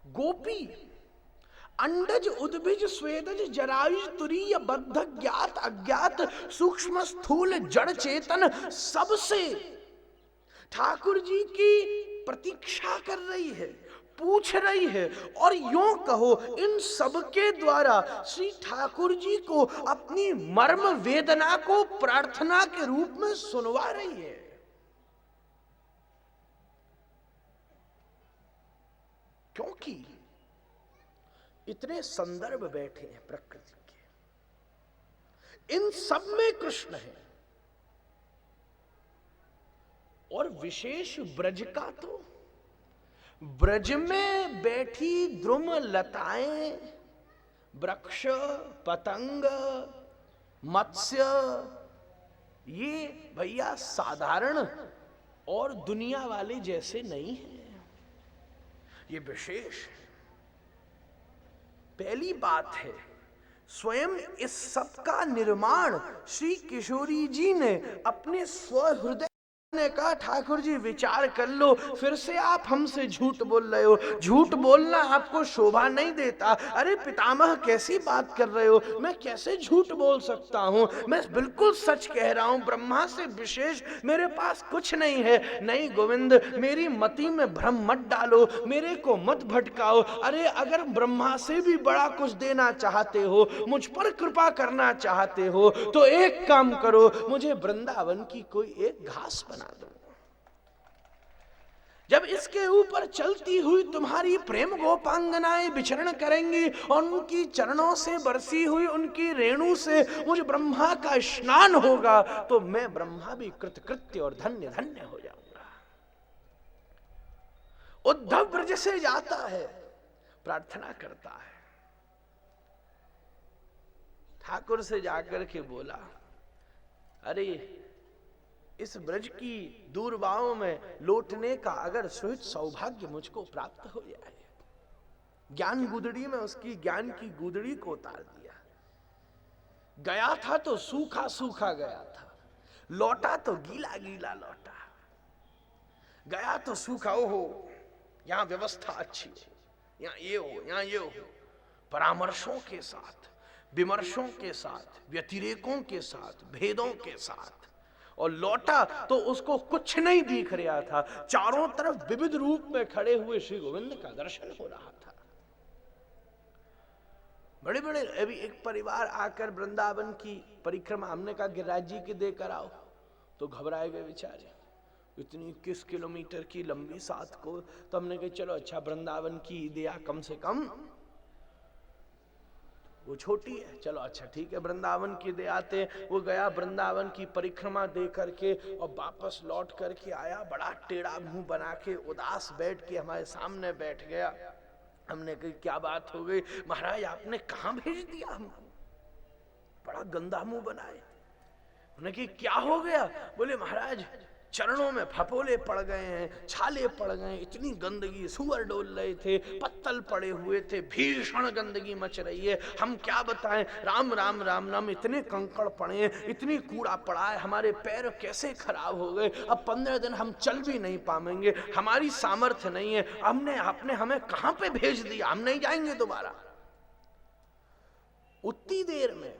गोपी अंडज उद्भिज स्वेदज जरायुज तुरीय बद्ध ज्ञात अज्ञात सूक्ष्म स्थूल जड़ चेतन सबसे ठाकुर जी की प्रतीक्षा कर रही है, पूछ रही है, और यूं कहो इन सबके द्वारा श्री ठाकुर जी को अपनी मर्म वेदना को प्रार्थना के रूप में सुनवा रही है। क्योंकि इतने संदर्भ बैठे हैं प्रकृति के, इन सब में कृष्ण है। और विशेष ब्रज का तो ब्रज में बैठी द्रुम लताएं, वृक्ष, पतंग, मत्स्य, ये भैया साधारण और दुनिया वाले जैसे नहीं है, ये विशेष है। पहली बात है, स्वयं इस सब का निर्माण श्री किशोरी जी ने अपने स्वहृदय ने कहा, ठाकुर जी विचार कर लो, फिर से आप हमसे झूठ बोल रहे हो, झूठ बोलना आपको शोभा नहीं देता। अरे पितामह कैसी बात कर रहे हो, मैं कैसे झूठ बोल सकता हूं, मैं बिल्कुल सच कह रहा हूं, ब्रह्मा से विशेष मेरे पास कुछ नहीं है। नहीं गोविंद, मेरी मति में भ्रम मत डालो, मेरे को मत भटकाओ। अरे अगर ब्रह्मा से भी बड़ा कुछ देना चाहते हो, मुझ पर कृपा करना चाहते हो, तो एक काम करो, मुझे वृंदावन की कोई एक घास बना दो। जब इसके ऊपर चलती हुई तुम्हारी प्रेम गोपांगनाएं विचरण करेंगी और उनकी चरणों से बरसी हुई उनकी रेणु से मुझे ब्रह्मा का स्नान होगा, तो मैं ब्रह्मा भी कृतकृत्य और धन्य धन्य हो जाऊंगा। उद्धव ब्रज से जाता है, प्रार्थना करता है, ठाकुर से जाकर के बोला, अरे इस ब्रज की दूरबाहों में लौटने का अगर सुहित सौभाग्य मुझको प्राप्त हो जाए। ज्ञान गुदड़ी में उसकी ज्ञान की गुदड़ी को उतार दिया। गया था तो सूखा सूखा गया था, लौटा तो गीला गीला लौटा। गया तो सूखा, ओहो यहां व्यवस्था अच्छी है, यहां ये हो, यहां ये हो, परामर्शों के साथ, विमर्शों के साथ, व्यतिरेकों के साथ, भेदों के साथ। और लौटा तो उसको कुछ नहीं दिख रहा था, चारों तरफ विविध रूप में खड़े हुए श्री गोविंद का दर्शन हो रहा था। बड़े बड़े अभी एक परिवार आकर वृंदावन की परिक्रमा, हमने कहा गिरिराज जी की देकर आओ, तो घबराए गए बेचारे, इतनी 21 किलोमीटर की लंबी साथ को। तो हमने कहा चलो अच्छा वृंदावन की दिया कम से कम, वो छोटी है, चलो अच्छा ठीक है वृंदावन की दे आते। वो गया वृंदावन की परिक्रमा दे करके और वापस लौट करके आया, बड़ा टेढ़ा मुंह बना के उदास बैठ के हमारे सामने बैठ गया। हमने कही क्या बात हो गई? महाराज आपने कहां भेज दिया हमको, बड़ा गंदा मुंह बनाए। उन्हें कि क्या हो गया? बोले महाराज चरणों में फपोले पड़ गए हैं, छाले पड़ गए, इतनी गंदगी, सुअर डोल रहे थे, पत्तल पड़े हुए थे, भीषण गंदगी मच रही है, हम क्या बताएं, राम राम राम राम, इतने कंकड़ पड़े हैं, इतनी कूड़ा पड़ा है, हमारे पैर कैसे खराब हो गए, अब 15 दिन हम चल भी नहीं पाएंगे, हमारी सामर्थ्य नहीं है, आपने हमें कहां पे भेज दिया, हम नहीं जाएंगे दोबारा। उतनी देर में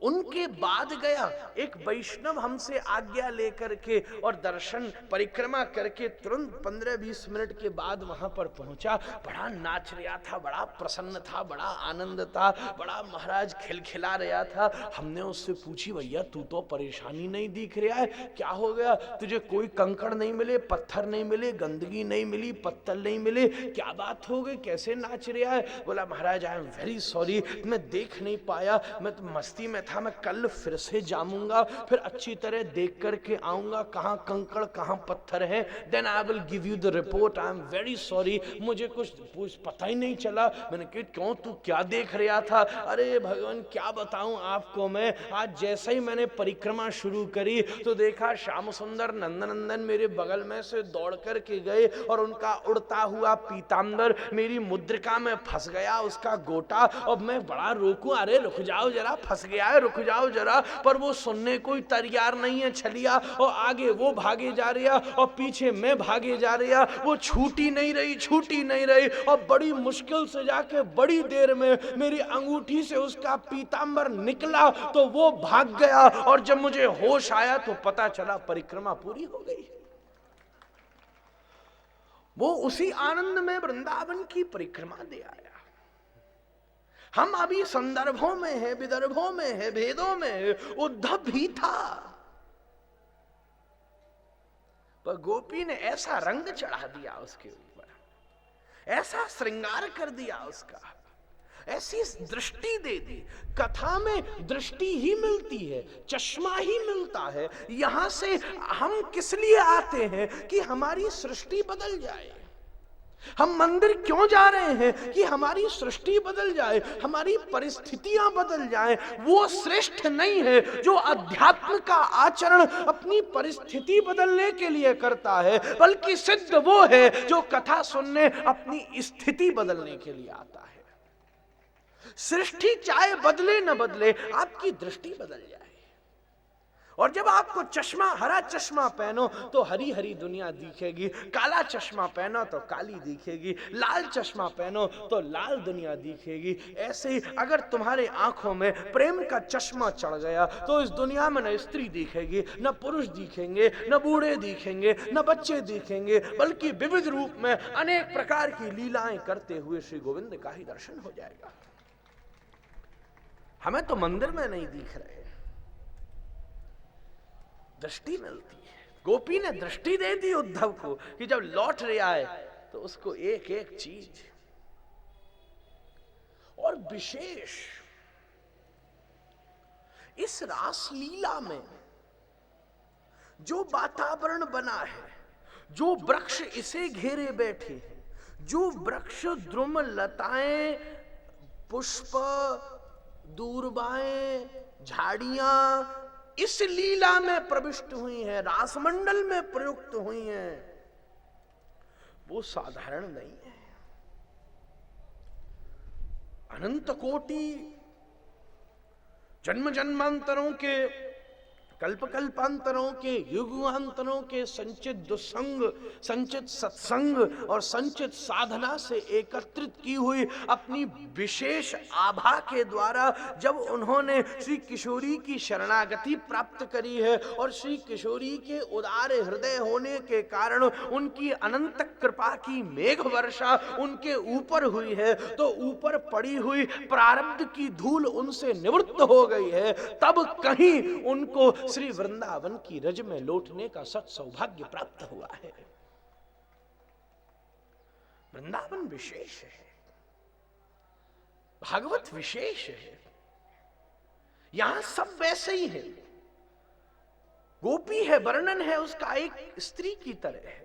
उनके बाद गया एक वैष्णव हमसे आज्ञा लेकर के और दर्शन परिक्रमा करके तुरंत 15-20 मिनट के बाद वहां पर पहुंचा। बड़ा नाच रहा था, बड़ा प्रसन्न था, बड़ा आनंद था, बड़ा महाराज खिलखिला रहा था। हमने उससे पूछी, भैया तू तो परेशानी नहीं दिख रहा है, क्या हो गया? तुझे कोई कंकड़ नहीं मिले, पत्थर नहीं मिले, गंदगी नहीं मिली, पत्तल नहीं मिले, क्या बात हो गई, कैसे नाच रहा है? बोला महाराज आई एम वेरी सॉरी, मैं देख नहीं पाया, मैं तो मस्ती में था, मैं कल फिर से जाऊंगा, फिर अच्छी तरह देख करके आऊंगा कहां कंकड़ कहां पत्थर है, then I will give you the report, I am very sorry, मुझे कुछ पता ही नहीं चला। मैंने कहा क्यों, तू क्या देख रहा था? अरे भगवान क्या बताऊं आपको मैं, आज जैसे ही मैंने परिक्रमा शुरू करी तो देखा श्याम सुंदर नंदनंदन मेरे बगल में से दौड़ करके गए और उनका उड़ता हुआ पीतांबर मेरी मुद्रिका में फंस गया, उसका गोटा, और मैं बड़ा रोकूं, अरे रुक जाओ जरा, फंस गया है, रुक जाओ जरा, पर वो सुनने को तैयार नहीं है छलिया। और आगे वो भागे जा रहा और पीछे मैं भागे जा रहा, वो छूटी नहीं रही। और बड़ी मुश्किल से जाके बड़ी देर में मेरी अंगूठी से उसका पीतांबर निकला तो वो भाग गया। और जब मुझे होश आया तो पता चला परिक्रमा पूरी हो गई। वो उसी आनंद में वृंदावन की परिक्रमा दे आया। हम अभी संदर्भों में है, विदर्भों में है, भेदों में है। उद्धव भी था, पर गोपी ने ऐसा रंग चढ़ा दिया उसके ऊपर, ऐसा श्रृंगार कर दिया उसका, ऐसी दृष्टि दे दी। कथा में दृष्टि ही मिलती है, चश्मा ही मिलता है। यहां से हम किस लिए आते हैं कि हमारी सृष्टि बदल जाए। हम मंदिर क्यों जा रहे हैं कि हमारी सृष्टि बदल जाए, हमारी परिस्थितियां बदल जाएं। वो श्रेष्ठ नहीं है जो अध्यात्म का आचरण अपनी परिस्थिति बदलने के लिए करता है, बल्कि सिद्ध वो है जो कथा सुनने अपनी स्थिति बदलने के लिए आता है। सृष्टि चाहे बदले न बदले, आपकी दृष्टि बदल जाए। और जब आपको चश्मा, हरा चश्मा पहनो तो हरी हरी दुनिया दिखेगी, काला चश्मा पहनो तो काली दिखेगी, लाल चश्मा पहनो तो लाल दुनिया दिखेगी। ऐसे ही अगर तुम्हारे आंखों में प्रेम का चश्मा चढ़ गया तो इस दुनिया में न स्त्री दिखेगी, न पुरुष दिखेंगे, न बूढ़े दिखेंगे, न बच्चे दिखेंगे, बल्कि विविध रूप में अनेक प्रकार की लीलाएं करते हुए श्री गोविंद का ही दर्शन हो जाएगा। हमें तो मंदिर में नहीं दिख रहे, दृष्टि मिलती है। गोपी ने दृष्टि दे दी उद्धव को कि जब लौट रहा है तो उसको एक एक चीज। और विशेष इस रासलीला में जो वातावरण बना है, जो वृक्ष इसे घेरे बैठे, जो वृक्ष द्रुम लताएं, पुष्प, दूर्बाएं, झाड़ियां इस लीला में प्रविष्ट हुई हैं, रासमंडल में प्रयुक्त हुई हैं, वो साधारण नहीं है। अनंत कोटि जन्म जन्मांतरों के, कल्प कल्पांतरों के, युगांतरों के संचित दुसंग, संचित सत्संग और संचित साधना से एकत्रित की हुई अपनी विशेष आभा के द्वारा जब उन्होंने श्री किशोरी की शरणागति प्राप्त करी है और श्री किशोरी के उदार हृदय होने के कारण उनकी अनंत कृपा की मेघ वर्षा उनके ऊपर हुई है, तो ऊपर पड़ी हुई प्रारब्ध की धूल उनसे निवृत्त हो गई है, तब कहीं उनको श्री वृंदावन की रज में लौटने का सत सौभाग्य प्राप्त हुआ है। वृंदावन विशेष है, भागवत विशेष है। यहां सब वैसे ही है। गोपी है, वर्णन है उसका एक स्त्री की तरह है।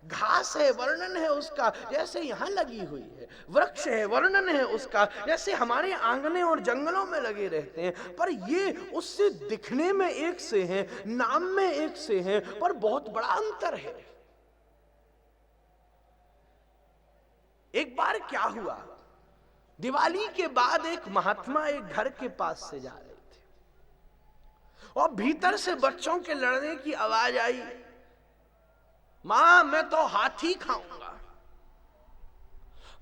घास है, वर्णन है उसका जैसे यहां लगी हुई है। वृक्ष है, वर्णन है उसका जैसे हमारे आंगने और जंगलों में लगे रहते हैं। पर ये उससे दिखने में एक से हैं, नाम में एक से हैं, पर बहुत बड़ा अंतर है। एक बार क्या हुआ, दिवाली के बाद एक महात्मा एक घर के पास से जा रहे थे और भीतर से बच्चों के लड़ने की आवाज आई। मां मैं तो हाथी खाऊंगा,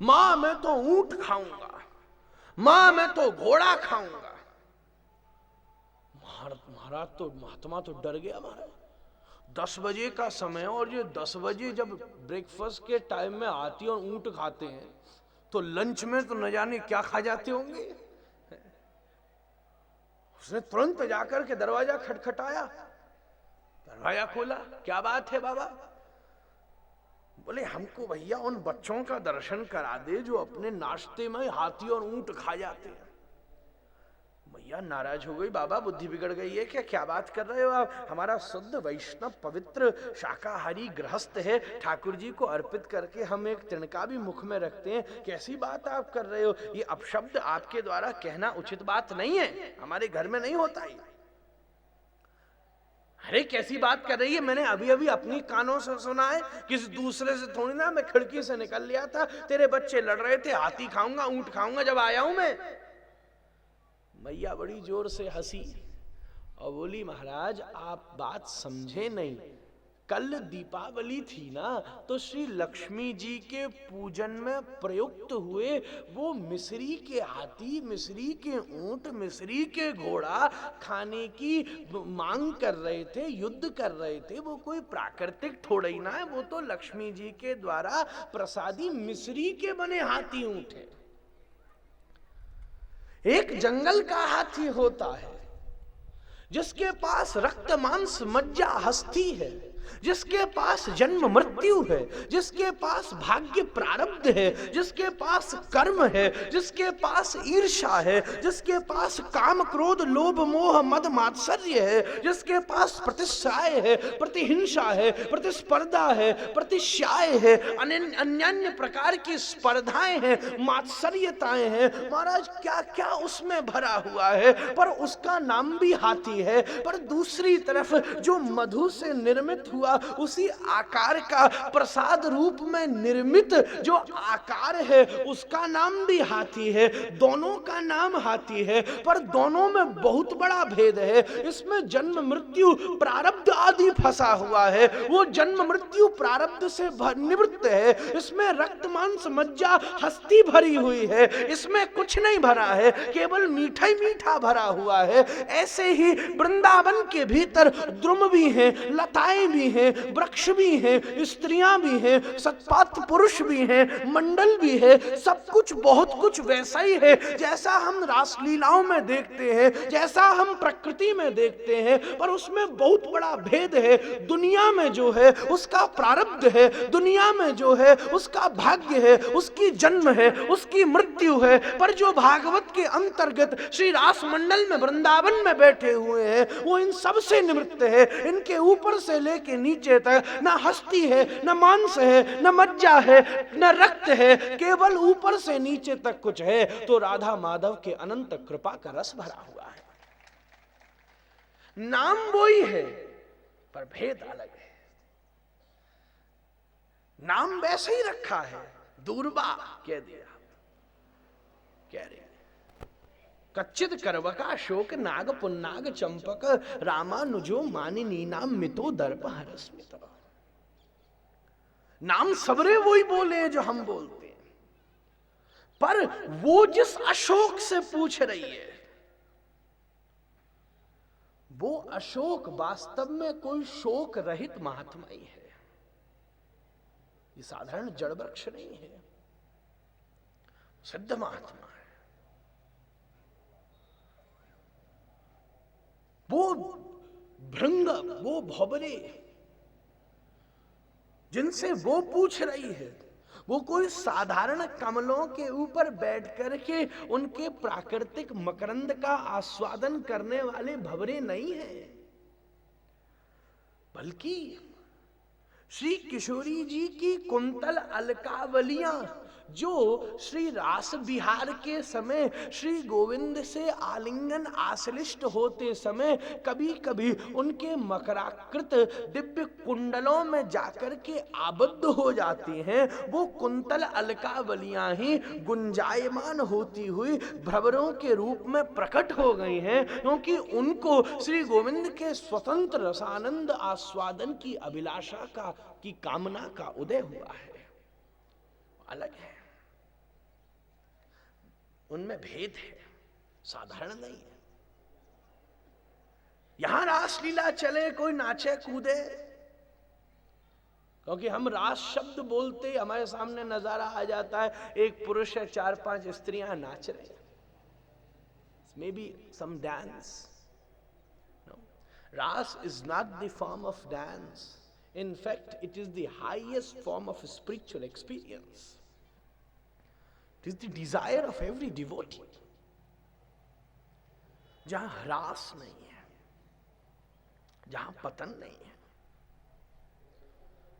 मां मैं तो ऊंट खाऊंगा, मां मैं तो घोड़ा खाऊंगा। महाराज तो महात्मा तो डर गया। महाराज 10 बजे का समय और ये 10 बजे जब ब्रेकफास्ट के टाइम में हाथी और ऊंट खाते हैं तो लंच में तो न जाने क्या खा जाते होंगे। उसने तुरंत जाकर के दरवाजा खटखटाया, दरवाजा खोला। क्या बात है बाबा? बोले हमको भैया उन बच्चों का दर्शन करा दे जो अपने नाश्ते में हाथी और ऊंट खा जाते हैं। भैया नाराज हो गई, बाबा बुद्धि बिगड़ गई है क्या? क्या बात कर रहे हो आप? हमारा शुद्ध वैष्णव पवित्र शाकाहारी गृहस्थ है, ठाकुर जी को अर्पित करके हम एक तिनका भी मुख में रखते हैं। कैसी बात आप कर रहे हो? ये अपशब्द आपके द्वारा कहना उचित बात नहीं है, हमारे घर में नहीं होता है। अरे कैसी बात कर रही है? मैंने अभी अभी अपनी कानों से सुना है, किसी दूसरे से थोड़ी ना। मैं खिड़की से निकल लिया था, तेरे बच्चे लड़ रहे थे, हाथी खाऊंगा ऊंट खाऊंगा, जब आया हूं मैं। मैया बड़ी जोर से हंसी और बोली, महाराज आप बात समझे नहीं, कल दीपावली थी ना, तो श्री लक्ष्मी जी के पूजन में प्रयुक्त हुए वो मिस्री के हाथी, मिस्री के ऊंट, मिस्री के घोड़ा खाने की मांग कर रहे थे, युद्ध कर रहे थे। वो कोई प्राकृतिक थोड़ा ही ना है, वो तो लक्ष्मी जी के द्वारा प्रसादी मिस्री के बने हाथी ऊंट है। एक जंगल का हाथी होता है जिसके पास रक्त मांस मज्जा हस्ती है, जिसके पास जन्म मृत्यु है, जिसके पास भाग्य प्रारब्ध है, जिसके पास कर्म है, जिसके पास ईर्ष्या है, जिसके पास काम क्रोध लोभ मोह मद मात्सर्य है, जिसके पास प्रतिश्राय है, प्रतिहिंसा है, प्रतिस्पर्धा है, प्रतिश्याय है, अन्य प्रकार की स्पर्धाएं हैं, मात्सर्यताएं हैं। महाराज क्या क्या उसमें भरा हुआ है, पर उसका नाम भी हाथी है। पर दूसरी तरफ जो मधु से निर्मित हुआ उसी आकार का प्रसाद रूप में निर्मित जो आकार है उसका नाम भी हाथी है। दोनों का नाम हाथी है, पर दोनों में बहुत बड़ा भेद है। इसमें जन्म मृत्यु प्रारब्ध आदि फंसा हुआ है, वो जन्म मृत्यु प्रारब्ध से निवृत्त है। इसमें रक्त मांस मज्जा हस्ती भरी हुई है, इसमें कुछ नहीं भरा है, केवल मीठा ही मीठा भरा हुआ है। ऐसे ही वृंदावन के भीतर द्रुम भी हैं, लताएं भी हैं, वृक्ष भी हैं, स्त्रियां भी हैं, सत्पात्र पुरुष भी हैं, मंडल भी है, सब कुछ बहुत कुछ वैसा ही है जैसा हम रासलीलाओं में देखते हैं, जैसा हम प्रकृति में देखते हैं। पर उसमें बहुत बड़ा भेद है। दुनिया में जो है उसका प्रारब्ध है, दुनिया में जो है उसका भाग्य है, उसकी जन्म है, उसकी मृत्यु है। पर जो भागवत के अंतर्गत श्री रास मंडल में वृंदावन में बैठे हुए हैं वो इन सब से निवृत्त है। इनके ऊपर से लेके नीचे तक न हस्ती है, न मांस है, न मज्जा है, न रक्त है, केवल ऊपर से नीचे तक कुछ है। तो राधा माधव के अनंत कृपा का रस भरा हुआ है। नाम वही है पर भेद अलग है। नाम वैसे ही रखा है, दूरबा कह दिया, कह रहे कच्चित करवका शोक नाग पुन्नाग चंपक रामानुजो मानिनी नाम मितो दर्प हरस्मित। नाम सबरे वही बोले जो हम बोलते हैं, पर वो जिस अशोक से पूछ रही है वो अशोक वास्तव में कोई शोक रहित महात्मा ही है। ये साधारण जड़ वृक्ष नहीं है, सिद्ध महात्मा है। वो भृंग, वो भौबरे जिनसे वो पूछ रही है वो कोई साधारण कमलों के ऊपर बैठ करके उनके प्राकृतिक मकरंद का आस्वादन करने वाले भंवरे नहीं है, बल्कि श्री किशोरी जी की कुंतल अलकावलियां जो श्री रास विहार के समय श्री गोविंद से आलिंगन आश्लिष्ट होते समय कभी कभी उनके मकराकृत दिव्य कुंडलों में जाकर के आबद्ध हो जाती हैं, वो कुंतल अलकावलियां ही गुंजायमान होती हुई भ्रमरों के रूप में प्रकट हो गई हैं, क्योंकि उनको श्री गोविंद के स्वतंत्र रसानंद आस्वादन की अभिलाषा की कामना का उदय हुआ है। अलग है, उनमें भेद है, साधारण नहीं है। यहां रासलीला चले, कोई नाचे कूदे, क्योंकि हम रास शब्द बोलते हमारे सामने नजारा आ जाता है, एक पुरुष है, 4-5 स्त्रियां नाच रहे, maybe some dance. Ras is not the form of dance. In fact, it is the highest form of spiritual experience. It is the desire of every devotee. जहां ह्रास नहीं है, जहां पतन नहीं है,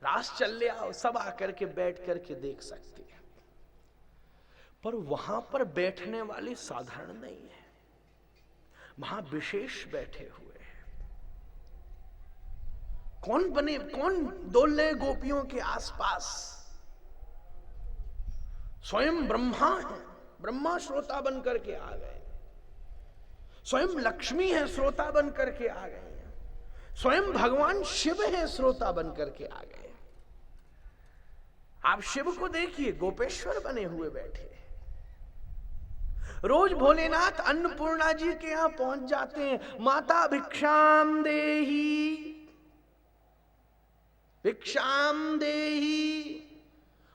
रास चल लिया सब आकर के बैठ करके देख सकते हैं, पर वहां पर बैठने वाले साधारण नहीं है, वहां विशेष बैठे हुए हैं। कौन डोले गोपियों के आसपास? स्वयं ब्रह्मा है, ब्रह्मा श्रोता बन करके आ गए। स्वयं लक्ष्मी है श्रोता बन करके आ गए हैं, स्वयं भगवान शिव है श्रोता बन करके आ गए। आप शिव को देखिए, गोपेश्वर बने हुए बैठे। रोज भोलेनाथ अन्नपूर्णा जी के यहां पहुंच जाते हैं, माता भिक्षाम देही, भिक्षाम देही।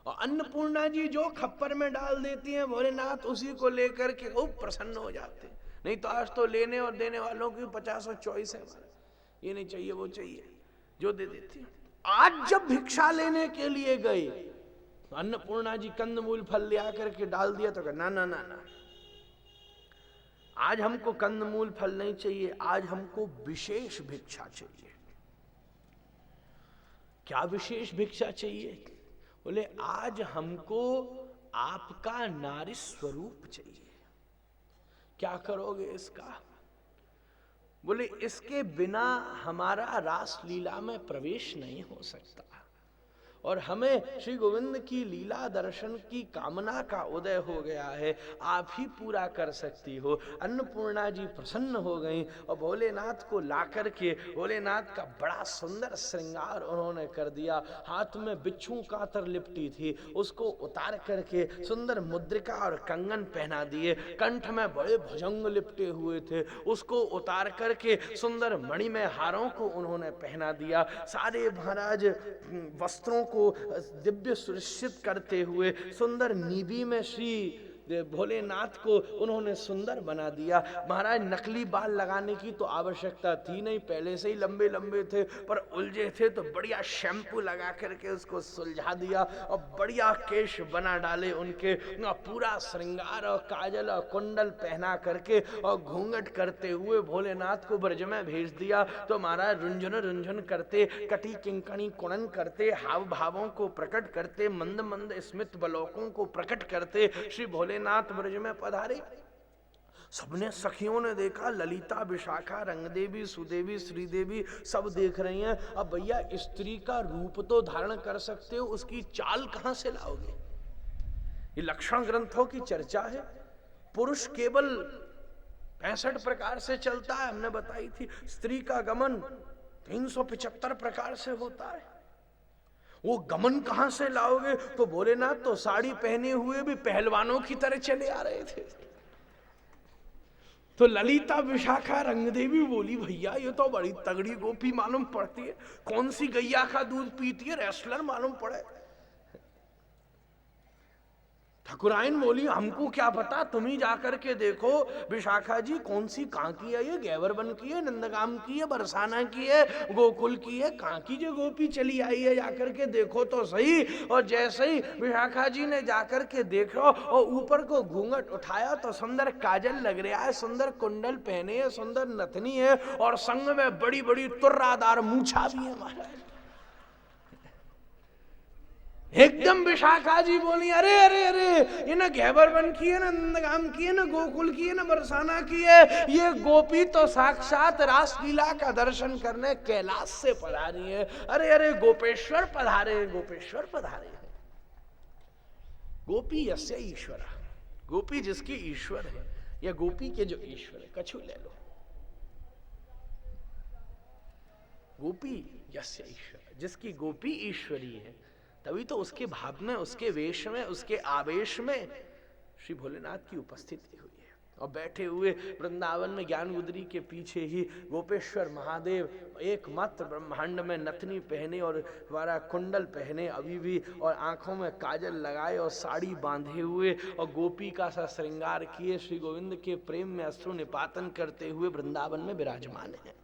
और अन्नपूर्णा जी जो खप्पर में डाल देती हैं, भोलेनाथ उसी को लेकर के खूब प्रसन्न हो जाते हैं। नहीं तो आज तो लेने और देने वालों की 50 और चॉइस है, ये नहीं चाहिए वो चाहिए, जो दे देती है। आज जब भिक्षा लेने के लिए गए, अन्नपूर्णा जी कंदमूल फल ले आकर के डाल दिया तो ना ना ना ना, आज हमको कंदमूल फल नहीं चाहिए, आज हमको विशेष भिक्षा चाहिए। क्या विशेष भिक्षा चाहिए? बोले आज हमको आपका नारी स्वरूप चाहिए। क्या करोगे इसका? बोले इसके बिना हमारा रास लीला में प्रवेश नहीं हो सकता, और हमें श्री गोविंद की लीला दर्शन की कामना का उदय हो गया है, आप ही पूरा कर सकती हो। अन्नपूर्णा जी प्रसन्न हो गई और भोलेनाथ को ला करके भोलेनाथ का बड़ा सुंदर श्रृंगार उन्होंने कर दिया। हाथ में बिच्छू कातर लिपटी थी, उसको उतार करके सुंदर मुद्रिका और कंगन पहना दिए। कंठ में बड़े भुजंग लिपटे हुए थे, उसको उतार करके सुंदर मणिमय हारों को उन्होंने पहना दिया। सारे महाराज वस्त्रों को दिव्य सुरक्षित करते हुए सुंदर निधि में श्री भोलेनाथ को उन्होंने सुंदर बना दिया। महाराज नकली बाल लगाने की तो आवश्यकता थी नहीं, पहले से ही लंबे लंबे थे, पर उलझे थे तो बढ़िया शैम्पू लगा करके उसको सुलझा दिया और बढ़िया केश बना डाले उनके। पूरा श्रृंगार और काजल और कुंडल पहना करके और घूंघट करते हुए भोलेनाथ को ब्रज में भेज दिया। तो महाराज रुंझुन रुंझुन करते, कटी किंकणी कुणन करते, हाव भावों को प्रकट करते, मंद मंद स्मित बलोकों को प्रकट करते श्री भोलेनाथ ब्रज में पधारे। सबने सखियों ने देखा, ललिता, विशाखा, रंगदेवी, सुदेवी, श्रीदेवी सब देख रही हैं। अब भैया स्त्री का रूप तो धारण कर सकते हो, उसकी चाल कहां से लाओगे? ये लक्षण ग्रंथों की चर्चा है। पुरुष केवल 65 प्रकार से चलता है, हमने बताई थी। स्त्री का गमन 375 प्रकार से होता है। वो गमन कहां से लाओगे? तो भोलेनाथ तो साड़ी पहने हुए भी पहलवानों की तरह चले आ रहे थे। तो ललिता, विशाखा, रंगदेवी बोली, भैया ये तो बड़ी तगड़ी गोपी मालूम पड़ती है, कौन सी गैया का दूध पीती है, रेसलर मालूम पड़े। ठाकुराइन बोली, हमको क्या पता, तुम ही जाकर के देखो विशाखा जी, कौन सी कहां की है, ये गैवर बन की है, नंदगाम की है, बरसाना की है, गोकुल की है, कहां की जो गोपी चली आई है, जाकर के देखो तो सही। और जैसे ही विशाखा जी ने जाकर के देखो और ऊपर को घूंघट उठाया तो सुंदर काजल लग रहा है, सुंदर कुंडल पहने है, सुंदर नथनी है और संग में बड़ी बड़ी तुर्रादार मूछा भी है महाराज। एकदम विशाखा जी बोली, अरे अरे अरे, ये ना घेवर बन की है, ना नंदगाम की है, ना गोकुल की है, ना बरसाना की है, ये गोपी तो साक्षात रासलीला का दर्शन करने कैलाश से पधारी है। अरे अरे, गोपेश्वर पधारे हैं, गोपेश्वर पधारे हैं। गोपी यस्य ईश्वर, गोपी जिसकी ईश्वर है, या गोपी के जो ईश्वर है, कछु ले लो। गोपी यस्य ईश्वर, जिसकी गोपी ईश्वरी है, तभी तो उसके भाव में, उसके वेश में, उसके आवेश में श्री भोलेनाथ की उपस्थिति हुई है। और बैठे हुए वृंदावन में ज्ञान गुदरी के पीछे ही गोपेश्वर महादेव एकमात्र ब्रह्मांड में नथनी पहने और हमारा कुंडल पहने अभी भी, और आंखों में काजल लगाए और साड़ी बांधे हुए और गोपी का सा श्रृंगार किए श्री गोविंद के प्रेम में अश्रु निपातन करते हुए वृंदावन में विराजमान है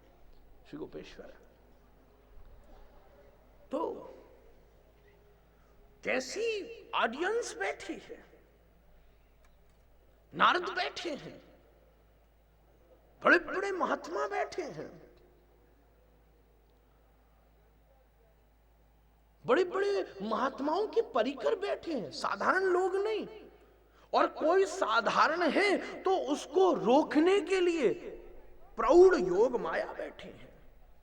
श्री गोपेश्वर। तो कैसी ऑडियंस बैठी है, नारद बैठे हैं, बड़े बड़े महात्मा बैठे हैं, बड़े बड़े महात्माओं के परिकर बैठे हैं, साधारण लोग नहीं। और कोई साधारण है तो उसको रोकने के लिए प्रौढ़ योग माया बैठे हैं।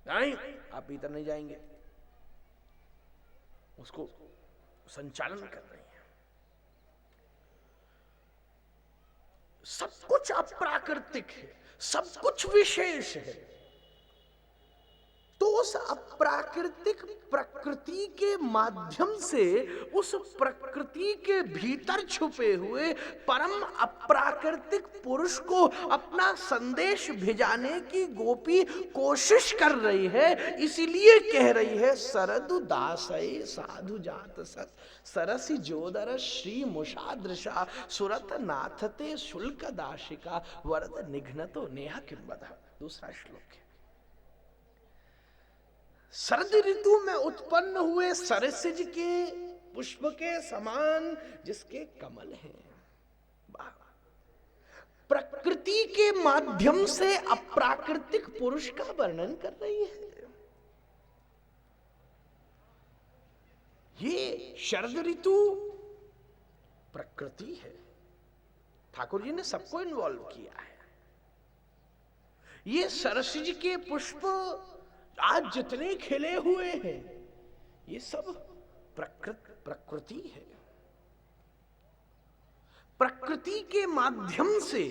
नहीं, आप इधर नहीं जाएंगे, उसको संचालन कर रही है। सब कुछ अप्राकृतिक है, सब कुछ विशेष है। तो उस अप्राकृतिक प्रकृति के माध्यम से उस प्रकृति के भीतर छुपे हुए परम अप्राकृतिक पुरुष को अपना संदेश भिजाने की गोपी कोशिश कर रही है। इसीलिए कह रही है सरदु दासये साधु जात सत सरसी जोदर श्री मुषादृशा सुरत नाथते शुल्क दाशिका वरद निघ्नतो नेहा किंबद। दूसरा श्लोक है, शरद ऋतु में उत्पन्न हुए सरसिज के पुष्प के समान जिसके कमल हैं, प्रकृति के माध्यम से अप्राकृतिक पुरुष का वर्णन कर रही है। ये शरद ऋतु प्रकृति है। ठाकुर जी ने सबको इन्वॉल्व किया है। ये सरसिज के पुष्प आज जितने खिले हुए हैं ये सब प्रकृति है। प्रकृति के माध्यम से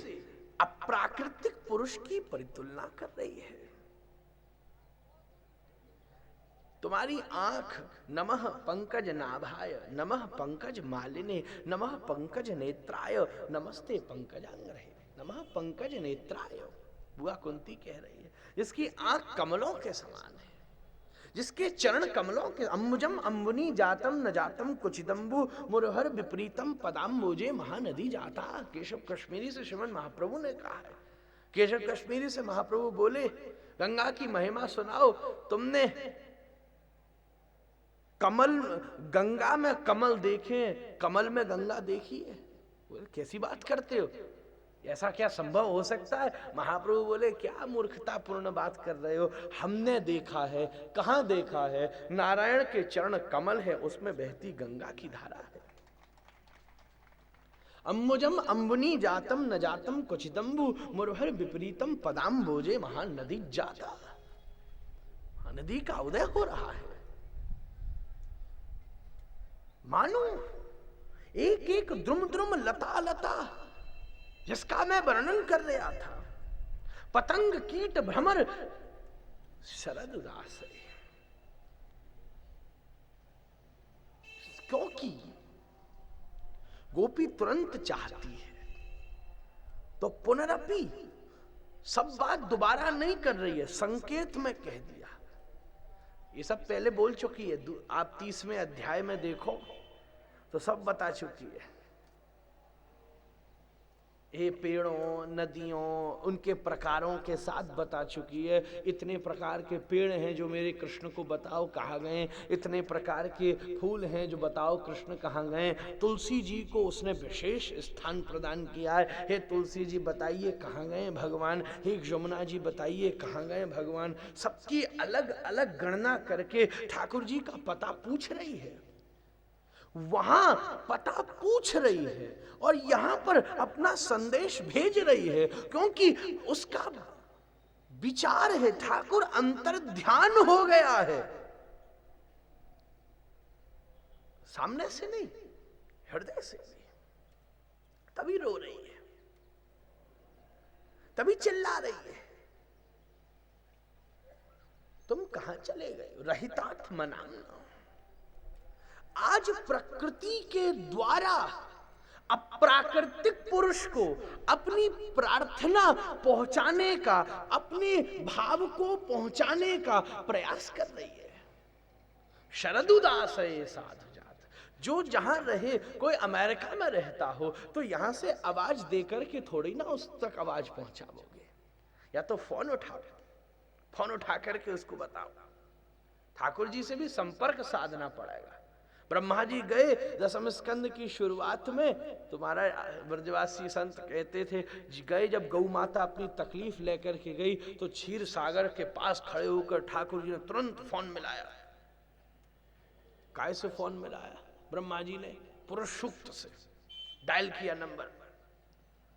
अप्राकृतिक पुरुष की परितुलना कर रही है। तुम्हारी आंख नमः पंकज नाभाय नमः पंकज मालिने नमः पंकज नेत्राय नमस्ते पंकजांग्रहे नमः पंकज नेत्राय। बुआ कुंती कह रही है जिसकी आंख कमलों के समान है, जिसके चरण कमलों के अंबुजम अंबुनी जातम न जातम कुचिदम्बु मुरहर विपरीतम पदाम्बुजे महानदी जाता। केशव कश्मीरी से श्रीमन महाप्रभु ने कहा है। केशव कश्मीरी से महाप्रभु बोले गंगा की महिमा सुनाओ। तुमने कमल गंगा में कमल देखे, कमल में गंगा देखी है? बोले कैसी बात करते हो, ऐसा क्या संभव हो सकता है? महाप्रभु बोले क्या मूर्खतापूर्ण बात कर रहे हो, हमने देखा है। कहां देखा है? नारायण के चरण कमल है, उसमें बहती गंगा की धारा है। अम्बुजम अंबुनी जातम न जातम कुचिदम्बु मुरहर विपरीतम पदाम्बोजे महानदी जाता। नदी का उदय हो रहा है। मानो एक एक द्रुम द्रुम लता लता जिसका मैं वर्णन कर रहा था, पतंग कीट भ्रमर शरद उदास है। क्योंकि गोपी तुरंत चाहती है तो पुनरपि सब बात दोबारा नहीं कर रही है, संकेत में कह दिया। ये सब पहले बोल चुकी है। आप 30वें अध्याय में देखो तो सब बता चुकी है। ये पेड़ों नदियों उनके प्रकारों के साथ बता चुकी है। इतने प्रकार के पेड़ हैं जो मेरे कृष्ण को बताओ कहाँ गए, इतने प्रकार के फूल हैं जो बताओ कृष्ण कहाँ गए। तुलसी जी को उसने विशेष स्थान प्रदान किया है। हे तुलसी जी बताइए कहाँ गए भगवान, हे यमुना जी बताइए कहाँ गए भगवान। सबकी अलग अलग गणना करके ठाकुर जी का पता पूछ रही है, वहां पता पूछ रही है और यहां पर अपना संदेश भेज रही है। क्योंकि उसका विचार है, ठाकुर अंतर ध्यान हो गया है, सामने से नहीं हृदय से। तभी रो रही है, तभी चिल्ला रही है, तुम कहां चले गए रहितात मनाना। आज प्रकृति के द्वारा अप्राकृतिक पुरुष को अपनी प्रार्थना पहुंचाने का, अपने भाव को पहुंचाने का प्रयास कर रही है। शरद उदास है साधु जात। जो जहां रहे, कोई अमेरिका में रहता हो तो यहां से आवाज देकर के थोड़ी ना उस तक आवाज पहुंचाओगे, या तो फोन उठा करके उसको बताओ। ठाकुर जी से भी संपर्क साधना पड़ेगा। ब्रह्मा जी गए दशम स्कंद की शुरुआत में, तुम्हारा ब्रजवासी संत कहते थे गए जब गौ माता अपनी तकलीफ लेकर के गई तो क्षीर सागर के पास खड़े होकर ठाकुर जी ने तुरंत फोन मिलाया। काय से फोन मिलाया? ब्रह्मा जी ने पुरुष सूक्त से डायल किया नंबर,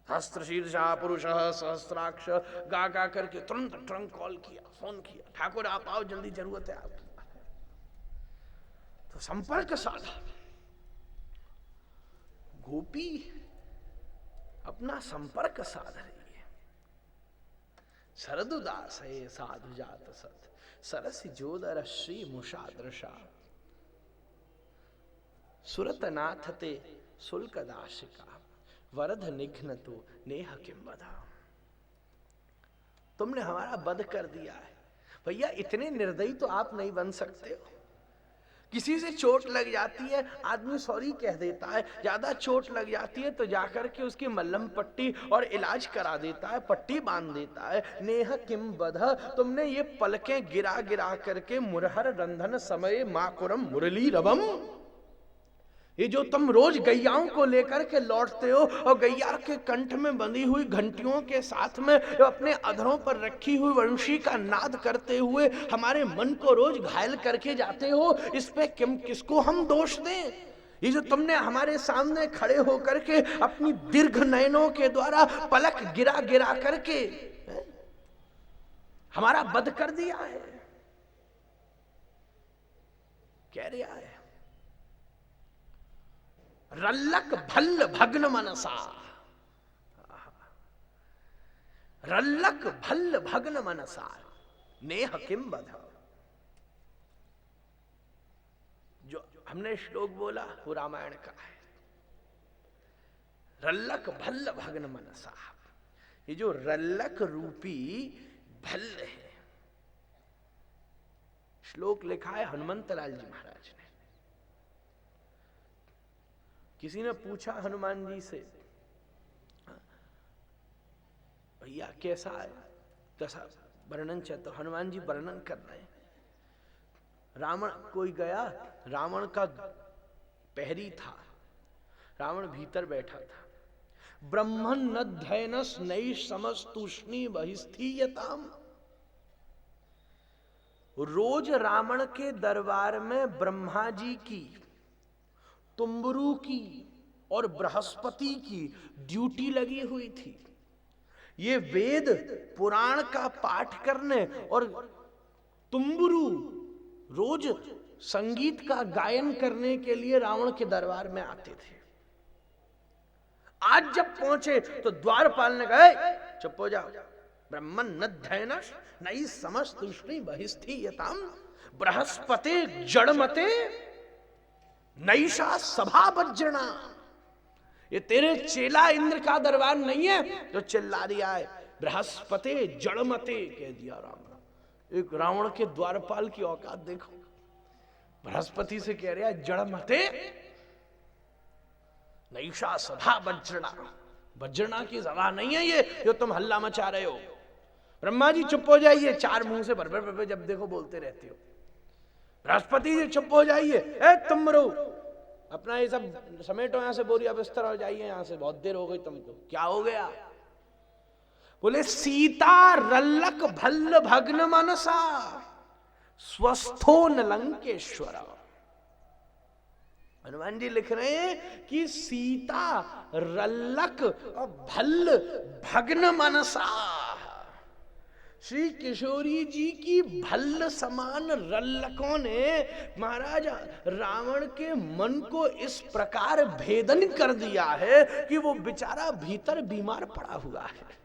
सहस्त्र शीर्षा पुरुष सहस्त्राक्ष गा गा करके तुरंत ट्रंक कॉल किया, फोन किया, ठाकुर आप आओ जल्दी, जरूरत है आपकी। तो संपर्क साधा। गोपी अपना संपर्क साध रही है। शरदुदास है साधु जात सत, सरस जोदर श्री मुषादृशा, सुरतनाथ ते शुल्क दाशिका, वरद निघ्न तो नेह किम बधा। तुमने हमारा वध कर दिया है। भैया इतने निर्दयी तो आप नहीं बन सकते हो। किसी से चोट लग जाती है, आदमी सॉरी कह देता है, ज्यादा चोट लग जाती है तो जाकर के उसकी मल्लम पट्टी और इलाज करा देता है, पट्टी बांध देता है। नेह किम बधा, तुमने ये पलकें गिरा गिरा करके मुरहर रंधन समय माकुरम मुरली रवम, ये जो तुम रोज गैयाओं को लेकर के लौटते हो और गैया के कंठ में बंधी हुई घंटियों के साथ में अपने अधरों पर रखी हुई वंशी का नाद करते हुए हमारे मन को रोज घायल करके जाते हो, इस पे किसको हम दोष दें? ये जो तुमने हमारे सामने खड़े होकर के अपनी दीर्घ नयनों के द्वारा पलक गिरा गिरा करके हमारा वध कर दिया है, कह रहा है रल्लक भल्ल भग्न मनसा, रल्लक भल्ल भग्न मनसा, नेह किम बधा। जो हमने श्लोक बोला वो रामायण का है। रल्लक भल्ल भग्न मनसा, ये जो रल्लक रूपी भल्ल है, श्लोक लिखा है हनुमंत लाल जी महाराज ने। किसी ने पूछा हनुमान जी से, भैया कैसा है, कैसा वर्णन चाहिए? तो हनुमान जी वर्णन कर रहे हैं। रावण कोई गया, रावण का पहरी था, रावण भीतर बैठा था। ब्रह्मन न धैनस नई समस्तुष्णी बहिस्थीयताम, रोज रावण के दरबार में ब्रह्मा जी की, तुम्बरू की और बृहस्पति की ड्यूटी लगी हुई थी। ये वेद पुराण का पाठ करने और तुम्बरू रोज संगीत का गायन करने के लिए रावण के दरबार में आते थे। आज जब पहुंचे तो द्वारपाल ने कहा, चुप हो जाओ, ब्रह्मन न धैनश नई समस्तुष्णी बहिस्थीयताम, बृहस्पति जड़मते नैषा सभा बज्जना। ये तेरे चेला इंद्र का दरबार नहीं है जो चिल्ला दिया है, बृहस्पति जड़मते कह दिया रावण। एक रावण के द्वारपाल की औकात देखो, बृहस्पति से कह रहा है जड़मते नैषा सभा बज्जना। बज्जना की सभा नहीं है ये जो तुम हल्ला मचा रहे हो। ब्रह्मा जी चुप हो जाइए, चार मुंह से भर जब देखो बोलते रहते हो। बृहस्पति जी चुप हो जाइए, ए तुम रो, अपना ये सब समेटो यहां से, बोरिया बिस्तर हो जाइए यहां से, बहुत देर हो गई तुमको। क्या हो गया? बोले सीता रल्लक भल्ल भग्न मनसा, स्वस्थो न लंकेश्वर। हनुमान जी लिख रहे हैं कि सीता रल्लक और भल्ल भग्न मनसा, श्री किशोरी जी की भल्ल समान रल्लकों ने महाराज रावण के मन को इस प्रकार भेदन कर दिया है कि वो बेचारा भीतर बीमार पड़ा हुआ है।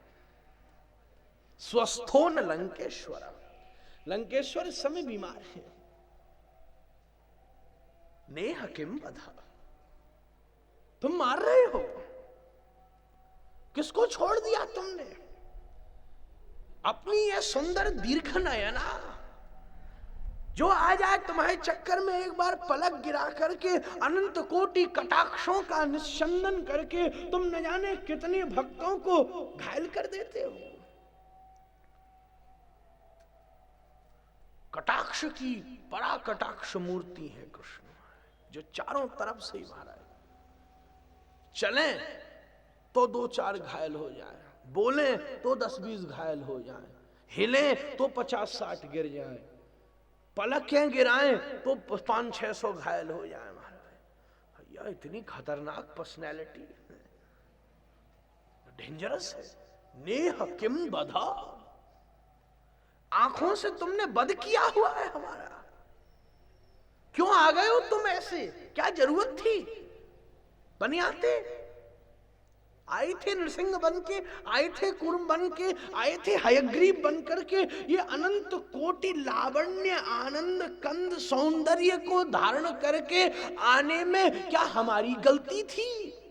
स्वस्थो न लंकेश्वर, लंकेश्वर इस समय बीमार है। नेह किम बधा, तुम मार रहे हो, किसको छोड़ दिया तुमने? अपनी ये सुंदर दीर्घ नयना जो आ जाए तुम्हारे चक्कर में, एक बार पलक गिरा करके अनंत कोटि कटाक्षों का निस्संदन करके तुम न जाने कितने भक्तों को घायल कर देते हो। कटाक्ष की बड़ा कटाक्ष मूर्ति है कृष्ण, जो चारों तरफ से ही महाराज चले तो 2-4 घायल हो जाए, बोले तो 10-20 घायल हो जाए, हिले तो 50-60 गिर जाए, पलकें गिराएं तो 500-600 घायल हो जाए। महाराज भैया इतनी खतरनाक पर्सनैलिटी, डेंजरस है। नेह किम बधा, आंखों से तुमने बध किया हुआ है हमारा। क्यों आ गए हो तुम ऐसे? क्या जरूरत थी? बनियाते आए थे नृसिंह बन के, आए थे कूर्म बन के, आए थे हयग्रीव बन करके। ये अनंत कोटि लावण्य आनंद कंद सौंदर्य को धारण करके आने में क्या हमारी गलती थी?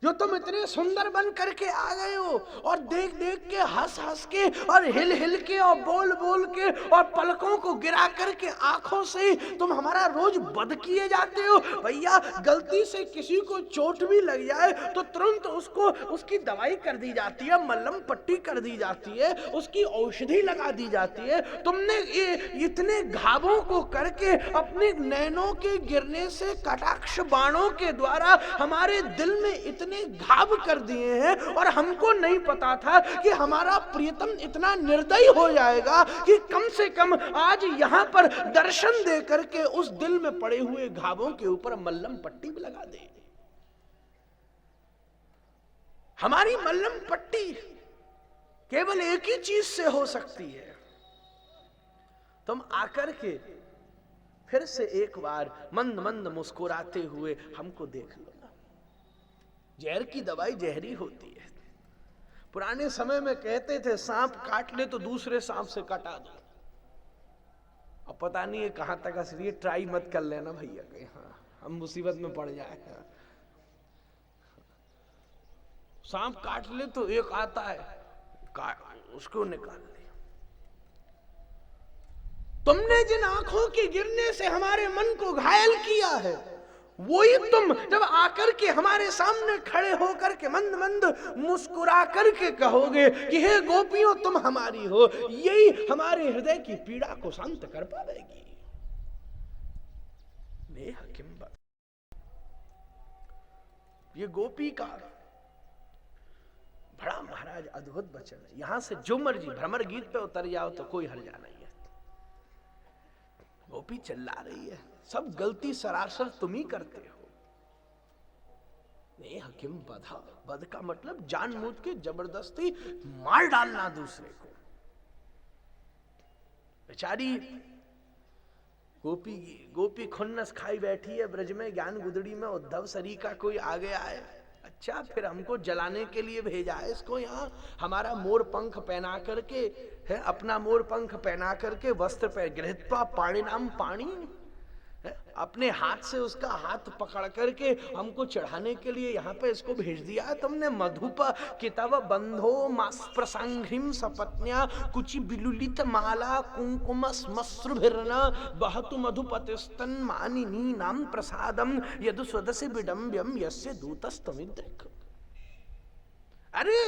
जो तुम इतने सुंदर बन करके आ गए हो और देख देख के, हंस हंस के और हिल हिल के और बोल बोल के और पलकों को गिरा करके आंखों से तुम हमारा रोज वध किए जाते हो। भैया गलती से किसी को चोट भी लग जाए तो तुरंत उसको उसकी दवाई कर दी जाती है, मल्लम पट्टी कर दी जाती है, उसकी औषधि लगा दी जाती है। तुमने ये इतने घावों को करके अपने नैनों के गिरने से कटाक्ष बाणों के द्वारा हमारे दिल में इतने घाव कर दिए हैं और हमको नहीं पता था कि हमारा प्रियतम इतना निर्दयी हो जाएगा कि कम से कम आज यहां पर दर्शन दे करके उस दिल में पड़े हुए घावों के ऊपर मल्लम पट्टी भी लगा दे। हमारी मल्लम पट्टी केवल एक ही चीज से हो सकती है। तुम आकर के फिर से एक बार मंद मंद मुस्कुराते हुए हमको देख लो। जहर की दवाई जहरी होती है। पुराने समय में कहते थे सांप काट ले तो दूसरे सांप से काटा दो। अब पता नहीं है कहां तक असली, ट्राई मत कर लेना भैया के, हाँ हम मुसीबत में पड़ जाए। सांप काट ले तो एक आता है, उसको निकाल ले। तुमने जिन आंखों के गिरने से हमारे मन को घायल किया है, वही तुम जब आकर के हमारे सामने खड़े होकर के मंद मंद मुस्कुरा करके कहोगे कि हे गोपियों तुम हमारी हो, यही हमारे हृदय की पीड़ा को शांत कर पाएगी। ये गोपी का बड़ा महाराज अद्भुत वचन है। यहां से जो मर्जी भ्रमर गीत पे उतर जाओ तो कोई हर्जा नहीं है। गोपी चिल्ला रही है, सब गलती सरासर तुम ही करते हो। नहीं हकीम बधा, बध का मतलब जानबूझ के जबरदस्ती मार डालना दूसरे को। बेचारी गोपी खुन्नस खाई बैठी है ब्रज में, ज्ञान गुदड़ी में उद्धव सरी का कोई आ गया है। अच्छा फिर हमको जलाने के लिए भेजा है इसको यहाँ, हमारा मोर पंख पहना करके है, अपना मोर पंख पहना करके वस्त्र पे गृहीत्वा पाणी नाम पाणी, अपने हाथ से उसका हाथ पकड़ करके हमको चढ़ाने के लिए यहाँ पे इसको भेज दिया है तुमने। मधुप कितव बंधो मास प्रसंघ्रिम सपत्न्या कुचि बिलुलित माला कुंकुम स्मश्रुभिर्न बहतु मधुपतिस्तन मानिनी नाम प्रसादम यदु स्वदसि विडम्ब्यम यस्य दूतस्तमिद्रिक। अरे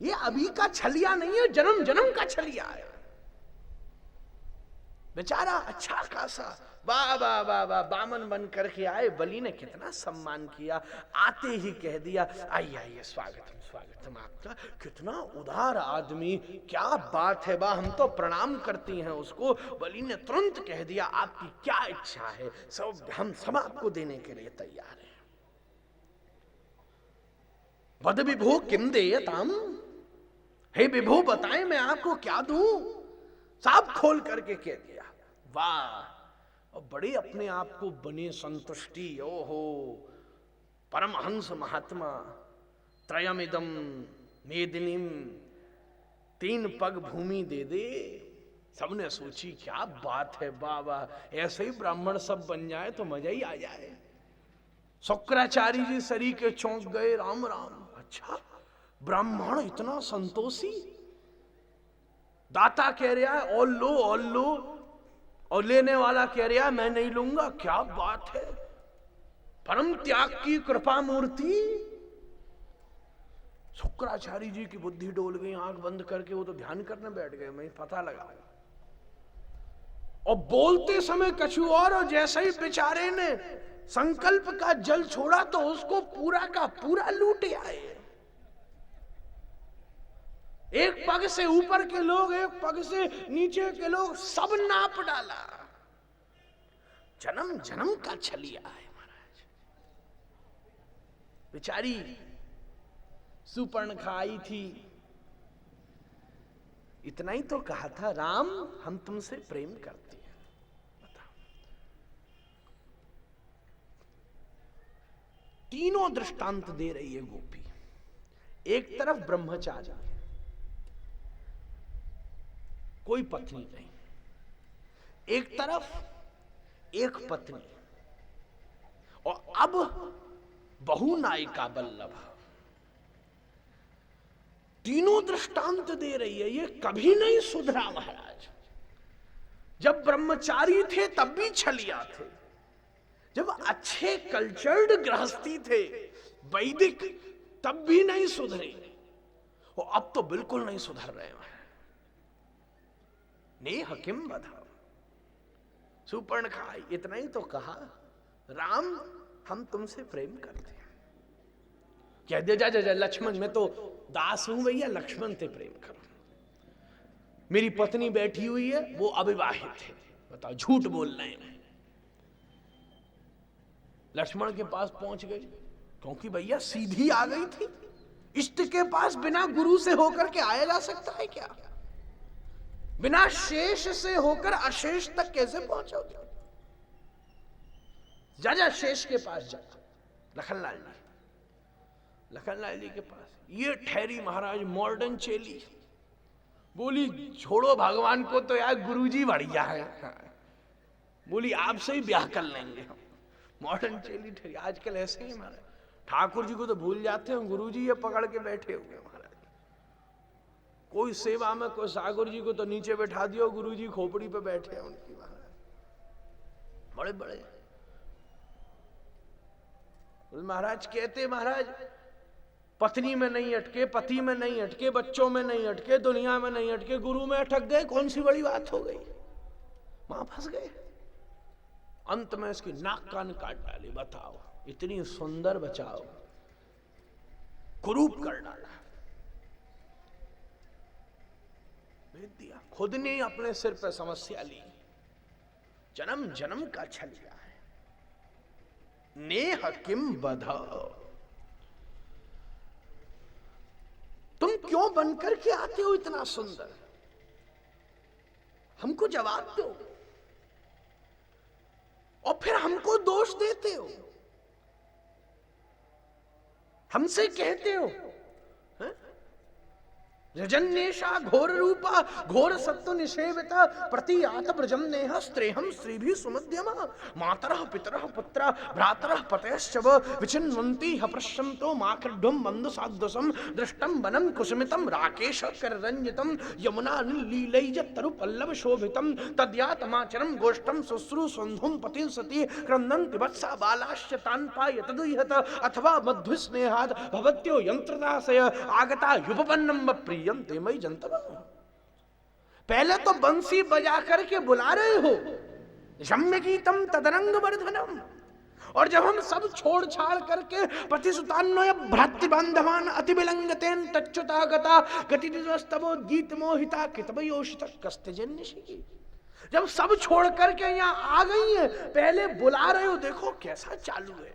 ये अभी का छलिया नहीं है, जन्म जन्म का छलिया है। बेचारा अच्छा खासा वाह वाह वाह वाह बामन बन करके आए, बलि ने कितना सम्मान किया। आते ही कह दिया आइए आइए स्वागतम स्वागतम आपका, कितना उदार आदमी, क्या बात है, वाह हम तो प्रणाम करती हैं उसको। बलि ने तुरंत कह दिया आपकी क्या इच्छा है, सब हम सब आपको देने के लिए तैयार हैं। वद विभो किम देयताम, हे विभो बताएं मैं आपको क्या दूं। साफ खोल करके कह दिया वाह, और बड़े अपने आप को बने संतुष्टि। ओहो परमहंस महात्मा त्रयमिदम मेदिनीम, 3 पग भूमि दे दे। सबने सोची क्या बात है, बाबा ऐसे ही ब्राह्मण सब बन जाए तो मजा ही आ जाए। शुक्राचार्य जी सरी के चौंक गए, राम राम, अच्छा ब्राह्मण इतना संतोषी। दाता कह रहा है और लो, और लेने वाला कह रहा है मैं नहीं लूंगा, क्या बात है, परम त्याग की कृपा मूर्ति। शुक्राचार्य जी की बुद्धि डोल गई, आंख बंद करके वो तो ध्यान करने बैठ गए, मैं पता लगा। और बोलते समय कछु और जैसे ही बेचारे ने संकल्प का जल छोड़ा तो उसको पूरा का पूरा लूटे आए। एक पग से ऊपर के लोग, एक पग से नीचे के लोग, सब नाप डाला। जन्म जन्म का छलिया है महाराज। बेचारी सुपर्णखा आई थी, इतना ही तो कहा था राम हम तुमसे प्रेम करते हैं। बताओ, तीनों दृष्टांत दे रही है गोपी। एक तरफ ब्रह्मचारी, कोई पत्नी नहीं, एक तरफ एक पत्नी, और अब बहु नायिका बल्लभ। तीनों दृष्टांत दे रही है, ये कभी नहीं सुधरा महाराज। जब ब्रह्मचारी थे तब भी छलिया थे, जब अच्छे कल्चर्ड गृहस्थी थे वैदिक तब भी नहीं सुधरे, और अब तो बिल्कुल नहीं सुधर रहे हैं। नेह किम बधा, सुपर्णखा इतना ही तो कहा, राम हम तुमसे प्रेम करते हैं। कह दे जा जा लक्ष्मण, मैं तो दास हूं भैया, लक्ष्मण से प्रेम करो। मेरी पत्नी बैठी हुई है, वो अविवाहित है, बताओ झूठ बोल रहे हैं। लक्ष्मण के पास पहुंच गई, क्योंकि भैया सीधी आ गई थी। इष्ट के पास बिना गुरु से होकर के आया जा सकता है क्या? बिना शेष से होकर अशेष तक कैसे पहुंचोगे? जा जा शेष के पास जा। लखनलाल जी, लखनलाल जी के पास ये ठहरी महाराज मॉडर्न चेली। बोली छोड़ो भगवान को तो यार, गुरुजी बढ़िया है। बोली आपसे ही ब्याह कर लेंगे हम। मॉडर्न चेली ठहरी। आजकल ऐसे ही महाराज, ठाकुर जी को तो भूल जाते हैं, गुरुजी ये पकड़ के बैठे हुए महाराज। कोई सेवा में, कोई सागर जी को तो नीचे बैठा दियो, गुरुजी खोपड़ी पे बैठे हैं उनकी महाराज। बड़े बड़े महाराज कहते, महाराज पत्नी में नहीं अटके, पति में नहीं अटके, बच्चों में नहीं अटके, दुनिया में नहीं अटके, गुरु में अटक गए, कौन सी बड़ी बात हो गई? वहां फंस गए। अंत में इसकी नाक कान काट डाली। बताओ, इतनी सुंदर बचाओ कुरूप कर डाला। भेज दिया। खुद ने अपने सिर पर समस्या ली। जन्म जन्म का छलिया है। नेह किम बधा, तुम क्यों बनकर के आते हो इतना सुंदर? हमको जवाब दो। और फिर हमको दोष देते हो, हमसे कहते हो रजन्येषा घोर रूपा घोर सत्व निषेविता प्रतियात ब्रजम नेह स्त्रेहम स्त्रीभिः सुमध्यमा मातरः पितरः पुत्रा भ्रातरः पतयश्चव विचिन्वन्ति हप्रश्यन्तो माकृढ्वं मंद साद्वसं दृष्टं वनं कुसुमितं राकेश कररंजितं यमुना लीलैज तरु पल्लव शोभितं तद्यातमाचरं गोष्ठं शुश्रू संधुं पतिं सती क्रन्दन्ति वत्सा बालाश्च तान् पायतदुह्यत अथवा मध्वस्नेहात् भवत्यो यंत्रदासय आगता युपपन्नं प्रिय। मई जनता, पहले तो बंसी बजा करके बुला रहे हो, शम्य गीतम तदरंग वर्धनम, और जब हम सब छोड़ छाड़ करके पतिसुतान्वय भ्रातृ बांधवान अति विलंगतेन तच्युता गता गति दिवस्तवो गीत मोहिता कितवयोषित कस्तजन्यशी, जब सब छोड़ करके यहाँ आ गई है, पहले बुला रहे हो, देखो कैसा चालू है।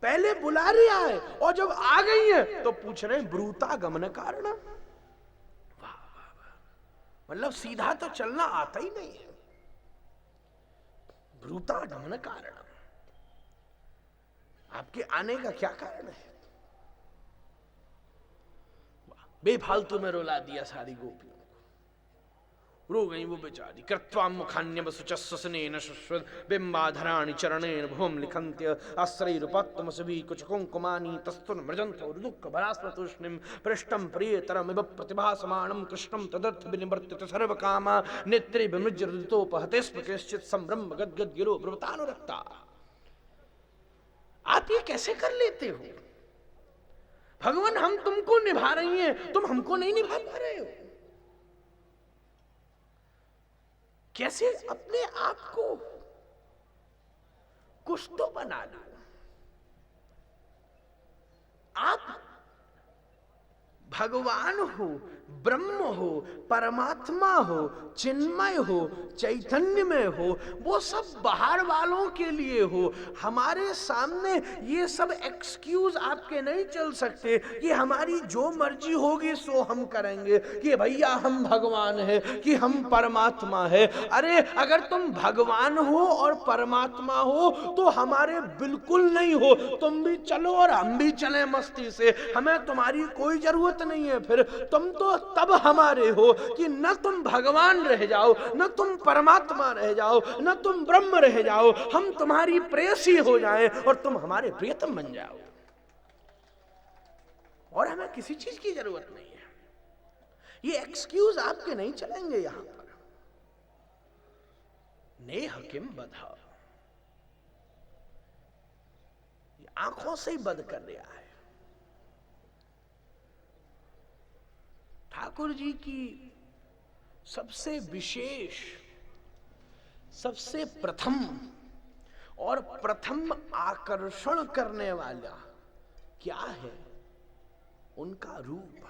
पहले बुला रिया है और जब आ गई है तो पूछ रहे हैं ब्रूता गमन कारण। वाह वाह वाह, मतलब सीधा तो चलना आता ही नहीं है। ब्रूता गमन कारण, आपके आने का क्या कारण है? बेफालतू में रुला दिया सारी गोपियों को, रो गई वो बेचारी। कृत्वा मुखान्यव सुचस्वसनेन शुश्वद बिंबाधराणि चरणेन भुवं लिखन्त्य आश्रयरूपात्तमसभी कुचकुंकुमानि तस्तुन मृजन्तो दुःख भरास्वतूष्णिं पृष्ठं प्रियतरमिव प्रतिभासमानं कृष्णं तदर्थ विनिवर्तित सर्वकामा नेत्रे विमृज्यरुदितोपहते स्म केश्चित् संभ्रम गद्गद गिरो ब्रवतानुरक्ता। आप ये कैसे कर लेते हो? भगवान हम तुमको निभा रही हैं, तुम हमको नहीं निभा पा रहे हो। कैसे अपने आप को कुछ तो बना लो। आप भगवान हो, ब्रह्म हो, परमात्मा हो, चिन्मय हो, चैतन्य में हो, वो सब बाहर वालों के लिए हो। हमारे सामने ये सब एक्सक्यूज आपके नहीं चल सकते कि हमारी जो मर्जी होगी सो हम करेंगे, कि भैया हम भगवान है, कि हम परमात्मा है। अरे अगर तुम भगवान हो और परमात्मा हो तो हमारे बिल्कुल नहीं हो। तुम भी चलो और हम भी चले मस्ती से, हमें तुम्हारी कोई जरूरत नहीं है। फिर तुम तो तब हमारे हो कि न तुम भगवान रह जाओ, न तुम परमात्मा रह जाओ, न तुम ब्रह्म रह जाओ, हम तुम्हारी प्रेयसी हो जाएं और तुम हमारे प्रियतम बन जाओ, और हमें किसी चीज की जरूरत नहीं है। ये एक्सक्यूज आपके नहीं चलेंगे यहां पर। नेह किम बधा, आंखों से ही बद कर दिया है। ठाकुर जी की सबसे विशेष, सबसे प्रथम और प्रथम आकर्षण करने वाला क्या है? उनका रूप।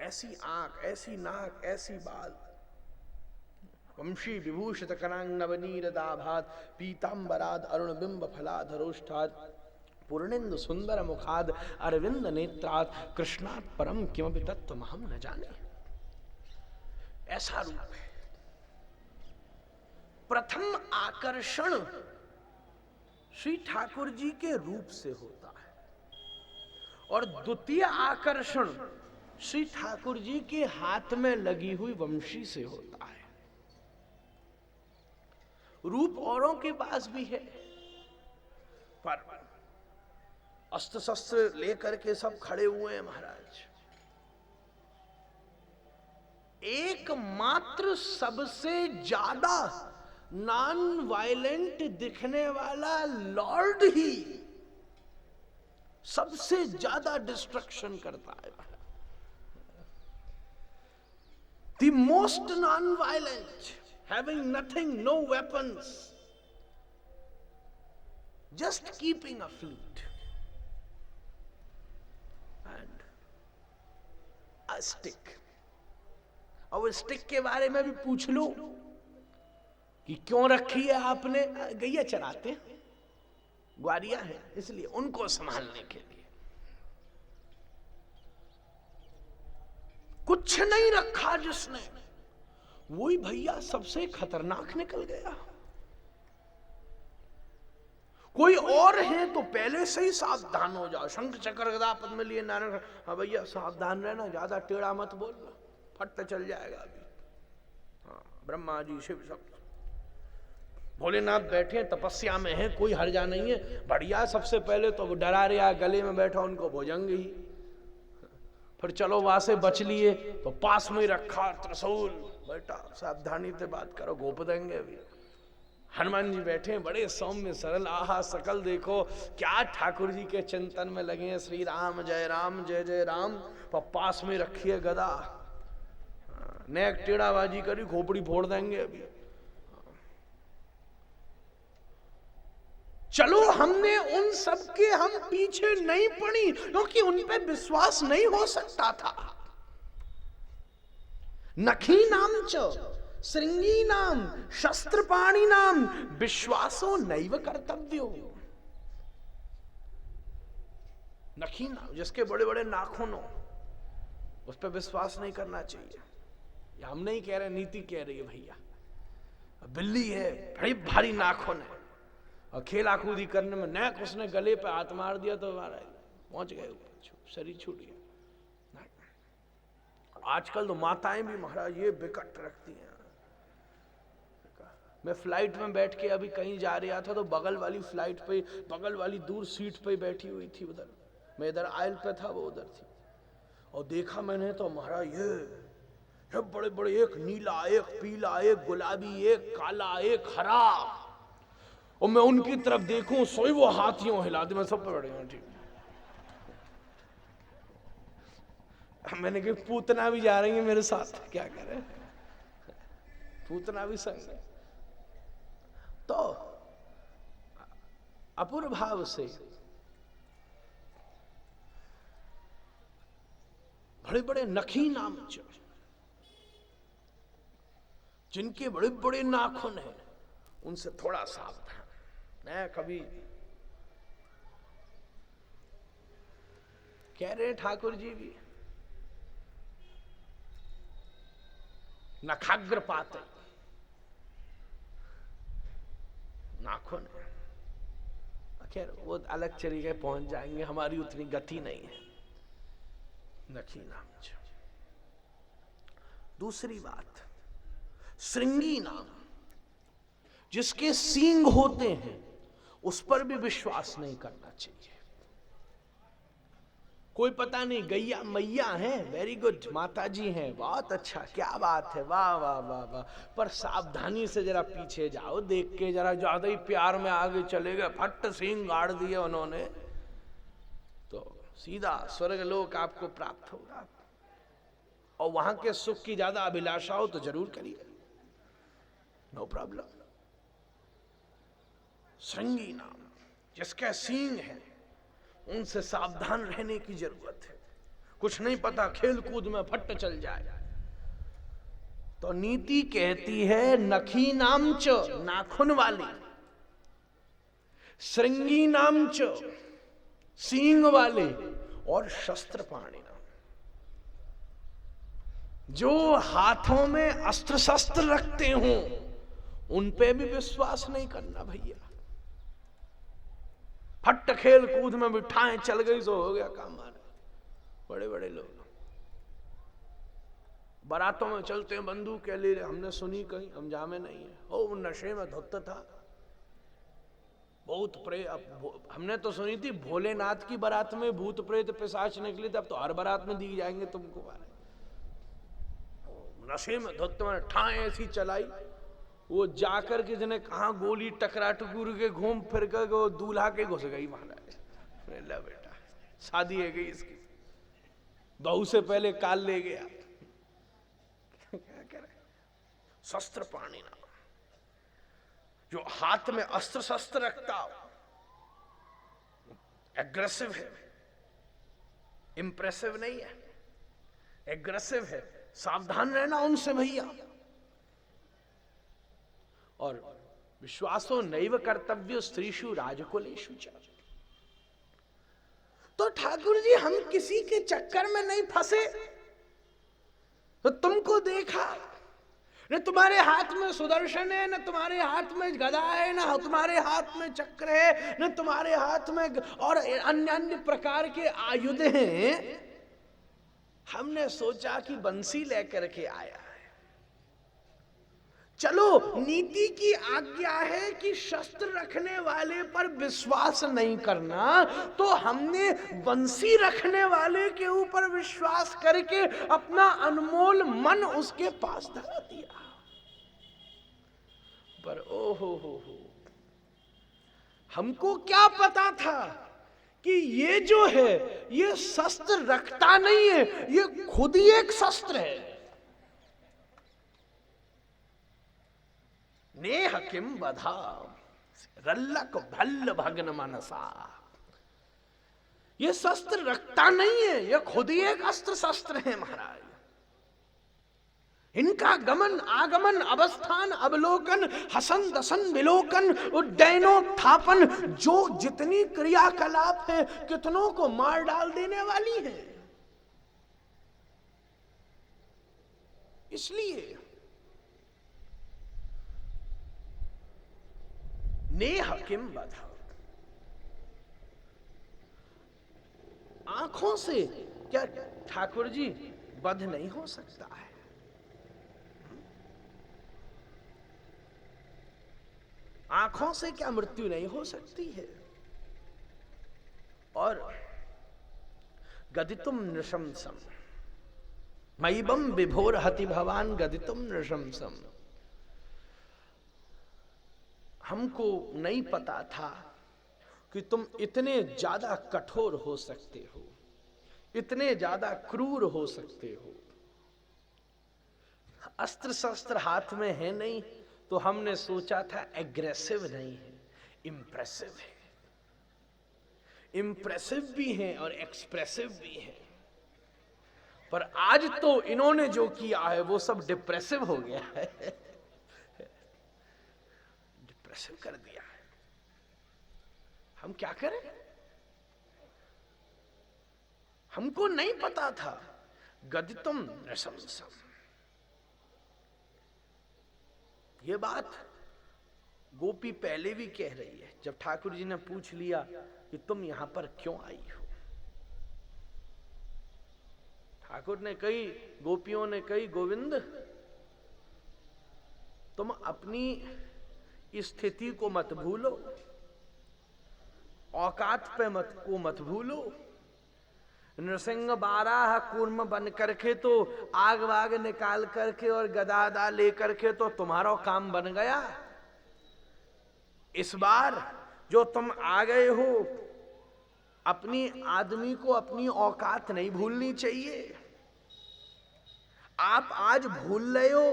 ऐसी आंख, ऐसी नाक, ऐसी बाल, वंशी विभूषित कनांग नवनीर दाभात, पीतांबराद अरुण बिंब फलाधरोष्ठाद, पूर्णेन्दु सुंदर मुखाद, अरविंद नेत्रात, कृष्णात परम किमपि तत्त्वम हम न जाने। ऐसा रूप है। प्रथम आकर्षण श्री ठाकुर जी के रूप से होता है, और द्वितीय आकर्षण श्री ठाकुर जी के हाथ में लगी हुई वंशी से होता है। रूप औरों के पास भी है, पर अस्त्र शस्त्र लेकर के सब खड़े हुए हैं महाराज। एकमात्र सबसे ज्यादा नॉन वायलेंट दिखने वाला लॉर्ड ही सबसे ज्यादा डिस्ट्रक्शन करता है। The most non violent, having nothing, no weapons, just keeping a fleet and a stick. और स्टिक के बारे में भी पूछ लो कि क्यों रखी है आपने? गैया चराते हैं, ग्वारिया है, इसलिए उनको संभालने के लिए। कुछ नहीं रखा जिसने, वही भैया सबसे खतरनाक निकल गया। कोई और है तो पहले से ही सावधान हो जाओ। शंख चक्र गदा पद्म लिए नारायण, हाँ भैया सावधान रहना, ज्यादा टेढ़ा मत बोलना, फट चल जाएगा अभी। हाँ, ब्रह्मा जी शिव सब भोलेनाथ बैठे तपस्या में है, कोई हर्जा नहीं है। बढ़िया, सबसे पहले तो डरा रहा गले में बैठा, उनको भोजंग ही। फिर चलो वहां से बच लिए तो पास में रखा त्रिशूल, बेटा सावधानी से बात करो, घोप देंगे अभी। हनुमान जी बैठे बड़े सौम्य सरल, आहा सकल देखो क्या ठाकुर जी के चिंतन में लगे हैं। श्री राम जय जय राम, पास में रखिए गदा, नेक टेढ़ाबाजी करी, खोपड़ी फोड़ देंगे अभी। चलो हमने उन सब के हम पीछे नहीं पड़ी, क्योंकि उन पे विश्वास नहीं हो सकता था। नखी नाम च श्रृंगी नाम शस्त्रपाणी नाम विश्वासो नैव कर्तव्यो। नखी नाम, जिसके बड़े बड़े नाखून हो, उस पर विश्वास नहीं करना चाहिए। हम नहीं कह रहे, नीति कह रही है भैया। बिल्ली है, बड़ी भारी नाखून है, और खेला कूदी करने में नैक उसने गले पे हाथ मार दिया तो पहुंच गए ऊपर, शरीर छूट गया। आजकल तो माताएं भी महाराज ये बिकट रखती हैं। मैं फ्लाइट में बैठ के अभी कहीं जा रहा था तो बगल वाली फ्लाइट पे, बगल वाली दूर सीट पे बैठी हुई थी उधर, मैं इधर आयल पे था, वो उधर थी, और देखा मैंने तो महाराज ये बड़े बड़े, एक नीला, एक पीला, एक गुलाबी, एक काला, एक हरा, और मैं उनकी तरफ देखूं सोई वो हाथियों हिला दी। मैं सब पे बैठे, ठीक। मैंने कहा पूतना भी जा रही है मेरे साथ, क्या करें, पूतना भी संग। तो अपूर्व भाव से बड़े बड़े नखी नाम च, जिनके बड़े बड़े नाखून हैं, उनसे थोड़ा सावधान। मैं कभी कह रहे ठाकुर जी भी नखाग्र पाते नाखून है, खैर वो अलग तरीके पहुंच जाएंगे, हमारी उतनी गति नहीं है। नखी नाम। दूसरी बात, श्रृंगी नाम, जिसके सींग होते हैं उस पर भी विश्वास नहीं करना चाहिए। कोई पता नहीं गैया मैया है, वेरी गुड, माता जी हैं, बहुत अच्छा, क्या बात है, वाह वाह वाह वाह, पर सावधानी से जरा पीछे जाओ, देख के जरा ज्यादा ही प्यार में आगे चले गए, फट सींग गाड़ दिए उन्होंने, तो सीधा स्वर्ग लोक आपको प्राप्त होगा। और वहां के सुख की ज्यादा अभिलाषा हो तो जरूर करिए, नो प्रॉब्लम। श्रृंगी नाम, जिसके सींग है, उनसे सावधान रहने की जरूरत है। कुछ नहीं पता, खेल कूद में फट चल जाए। तो नीति कहती है नखी नाम च, नाखून वाली, श्रृंगी नाम च, सींग वाले, और शस्त्र पाणी नाम, जो हाथों में अस्त्र शस्त्र रखते हो उन पे भी विश्वास नहीं करना भैया। फट खेल कूद में बिठाएं चल गई सो हो गया काम। बड़े बड़े लोग बारातों में चलते हैं, बंदूक के लिए, हमने सुनी कहीं, हम जामे नहीं है, ओ नशे में धुत था, बहुत हमने तो सुनी थी भोलेनाथ की बारात में भूत प्रेत पिशाच निकले थे, अब तो हर बारात में दी जाएंगे तुमको। नशे में धुत में ठाए ऐसी चलाई, वो जाकर के जिन्हें कहा गोली टकरा टुकुर के घूम फिर कर वो दूल्हा के घुस गई महाराज। ला बेटा शादी है गई इसकी, बहू से पहले काल ले गया। क्या करे? शस्त्र पाणी नाम, जो हाथ में अस्त्र शस्त्र रखता हो, एग्रेसिव है, इंप्रेसिव नहीं है, एग्रेसिव है, सावधान रहना उनसे भैया। और विश्वासो नैव कर्तव्य स्त्रीषु राजकुलेषु च। तो ठाकुर जी हम किसी के चक्कर में नहीं फंसे, तो तुमको देखा न तुम्हारे हाथ में सुदर्शन है, न तुम्हारे हाथ में गदा है, न तुम्हारे हाथ में चक्र है, न तुम्हारे हाथ में और अन्य अन्य प्रकार के आयुध हैं। हमने सोचा कि बंसी लेकर के आया है। चलो नीति की आज्ञा है कि शस्त्र रखने वाले पर विश्वास नहीं करना, तो हमने बंसी रखने वाले के ऊपर विश्वास करके अपना अनमोल मन उसके पास धरा दिया। पर ओ हो, हमको क्या पता था कि ये जो है ये शस्त्र रखता नहीं है, ये खुद ही एक शस्त्र है। नेह किम बधा रल्लक भल्ल भग्न मनसा, ये शस्त्र रखता नहीं है, ये खुद ही एक अस्त्र शस्त्र है महाराज। इनका गमन आगमन अवस्थान अवलोकन हसन दसन विलोकन उड्डयनोत्थापन, जो जितनी क्रियाकलाप है कितनों को मार डाल देने वाली है। इसलिए नेह किम बधा, आंखों से क्या ठाकुर जी बध नहीं हो सकता है? आंखों से क्या मृत्यु नहीं हो सकती है? और गदितुम नृशंसम मयिबम विभोर हति भवान गदितुम नृशंसम। हमको नहीं पता था कि तुम इतने ज्यादा कठोर हो सकते हो, इतने ज्यादा क्रूर हो सकते हो। अस्त्र शस्त्र हाथ में है नहीं, तो हमने सोचा था एग्रेसिव नहीं है, इंप्रेसिव है। इंप्रेसिव भी है और एक्सप्रेसिव भी है। पर आज तो इन्होंने जो किया है वो सब डिप्रेसिव हो गया है, डिप्रेसिव कर दिया है। हम क्या करें? हमको नहीं पता था। गदितुम नृशंसम, ये बात गोपी पहले भी कह रही है। जब ठाकुर जी ने पूछ लिया कि तुम यहां पर क्यों आई हो, ठाकुर ने कही, गोपियों ने कही, गोविंद तुम अपनी स्थिति को मत भूलो, औकात पे मत भूलो। नृसिंह बाराह कूर्म बन करके तो आग वाग निकाल करके और गदादा लेकर के तो तुम्हारा काम बन गया। इस बार जो तुम आ गए हो, अपनी आदमी को अपनी औकात नहीं भूलनी चाहिए। आप आज भूल रहे हो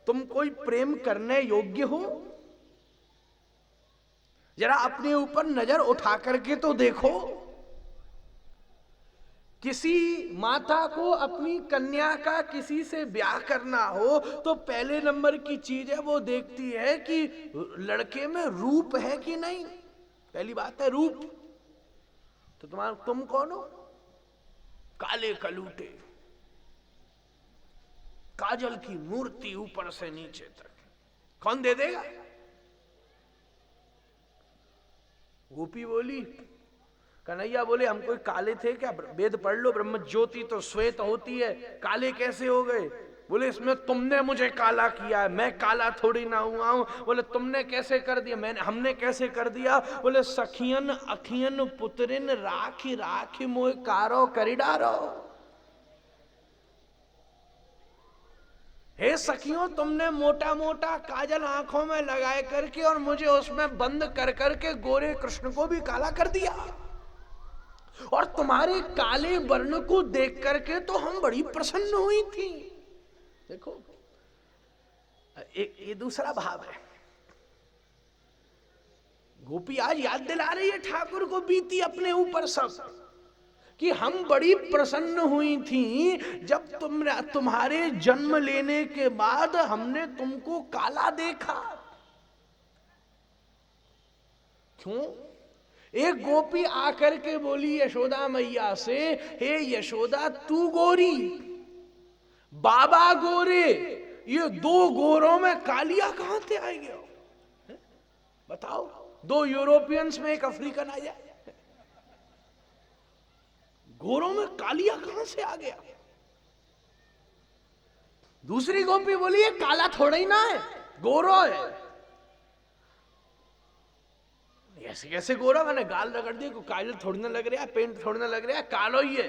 तुम कोई प्रेम करने योग्य हो? जरा अपने ऊपर नजर उठा करके तो देखो। किसी माता को अपनी कन्या का किसी से ब्याह करना हो तो पहले नंबर की चीज है वो देखती है कि लड़के में रूप है कि नहीं। पहली बात है रूप। तो तुम कौन हो? काले कलूटे, काजल की मूर्ति ऊपर से नीचे तक, कौन दे देगा? गोपी बोली, कन्हैया बोले हम कोई काले थे क्या? वेद पढ़ लो, ब्रह्म ज्योति तो श्वेत होती है, काले कैसे हो गए? बोले इसमें तुमने मुझे काला किया है, मैं काला थोड़ी ना हुआ हूं। बोले तुमने कैसे कर दिया? हमने कैसे कर दिया? बोले सखियन अखियन पुत्रिन राखी राखी मोह कारो करिडारो। हे सखियों, तुमने मोटा मोटा काजल आंखों में लगाए करके और मुझे उसमें बंद कर करके गोरे कृष्ण को भी काला कर दिया। और तुम्हारे काले वर्ण को देख करके तो हम बड़ी प्रसन्न हुई थी। देखो ये दूसरा भाव है। गोपी आज याद दिला रही है ठाकुर को बीती अपने ऊपर सब, कि हम बड़ी प्रसन्न हुई थी जब तुम्हारे जन्म लेने के बाद हमने तुमको काला देखा। क्यों? एक गोपी आकर के बोली यशोदा मैया से, हे यशोदा तू गोरी, बाबा गोरे, ये दो गोरों में कालिया कहां से आ गया? बताओ, दो यूरोपियंस में एक अफ्रीकन आ जाए, गोरों में कालिया कहां से आ गया? दूसरी गोपी बोली ये काला थोड़ा ही ना है, गोरो है। ऐसे कैसे गोरा? मैंने गाल रगड़ दी, काजल थोड़ी ना लग रहा है, पेंट थोड़ी ना लग रहा है, कालो ही है।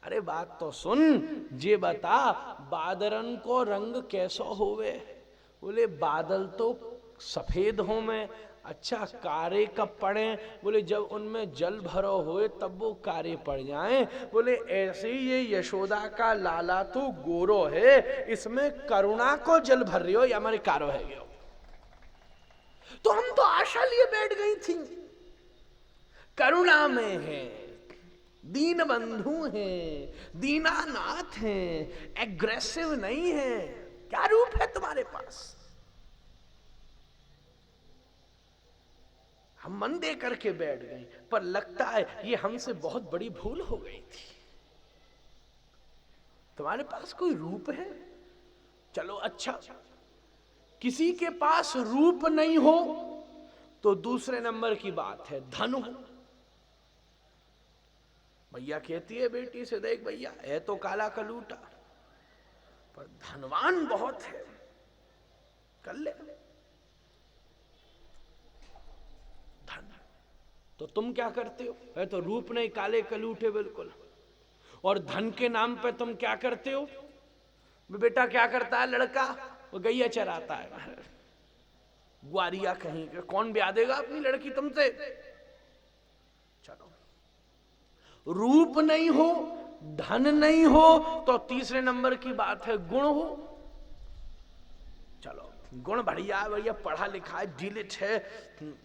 अरे बात तो सुन, जे बता बादरन को रंग कैसो होवे? बोले बादल तो सफेद हो में, अच्छा कारे कब पड़े? बोले जब उनमें जल भरो होए तब वो कारे पड़ जाएं। बोले ऐसे ही ये यशोदा का लाला तो गोरो है, इसमें करुणा को जल भर रही हो या हमारे कारो है गयो। तो हम तो आशा लिए बैठ गई थी, करुणा में है, दीन बंधु हैं, दीनानाथ हैं, एग्रेसिव नहीं है। क्या रूप है तुम्हारे पास? हम मन दे करके बैठ गए, पर लगता है ये हमसे बहुत बड़ी भूल हो गई थी। तुम्हारे पास कोई रूप है? चलो अच्छा, किसी के पास रूप नहीं हो तो दूसरे नंबर की बात है धन हो। भैया कहती है बेटी से, देख भैया है तो काला कलूटा पर धनवान बहुत है, कर ले। धन तो तुम क्या करते हो? है तो रूप नहीं, काले कलूटे बिल्कुल। और धन के नाम पे तुम क्या करते हो? बेटा क्या करता है लड़का? वो गैया चराता है, ग्वारिया कहीं का। कौन ब्याह देगा अपनी लड़की तुमसे? चलो, रूप नहीं हो, धन नहीं हो तो तीसरे नंबर की बात है गुण हो। चलो गुण बढ़िया है भैया, पढ़ा लिखा है, डीलिट है,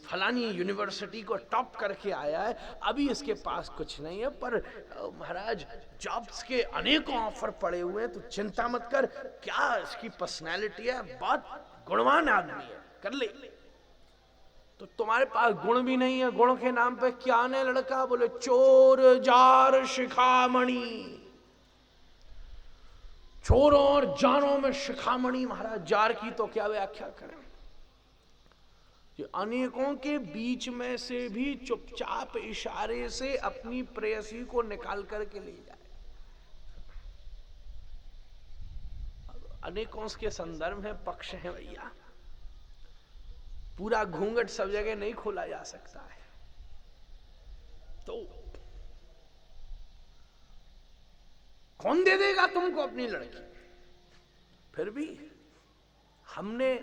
फलानी यूनिवर्सिटी को टॉप करके आया है, अभी इसके पास कुछ नहीं है, पर महाराज जॉब्स के अनेकों ऑफर पड़े हुए हैं, तो चिंता मत कर, क्या इसकी पर्सनैलिटी है, बहुत गुणवान आदमी है, कर ले। तो तुम्हारे पास गुण भी नहीं है, गुण के नाम पे क्या ने लड़का, बोले चोर जार शिखामणि। चोरों और जारों में शिखामणि। महाराज जार की तो क्या व्याख्या करें, जो अनेकों के बीच में से भी चुपचाप इशारे से अपनी प्रेयसी को निकाल करके ले जाए। अनेकों के संदर्भ में पक्ष है भैया, पूरा घूंघट सब जगह नहीं खोला जा सकता है। तो कौन दे देगा तुमको अपनी लड़की? फिर भी हमने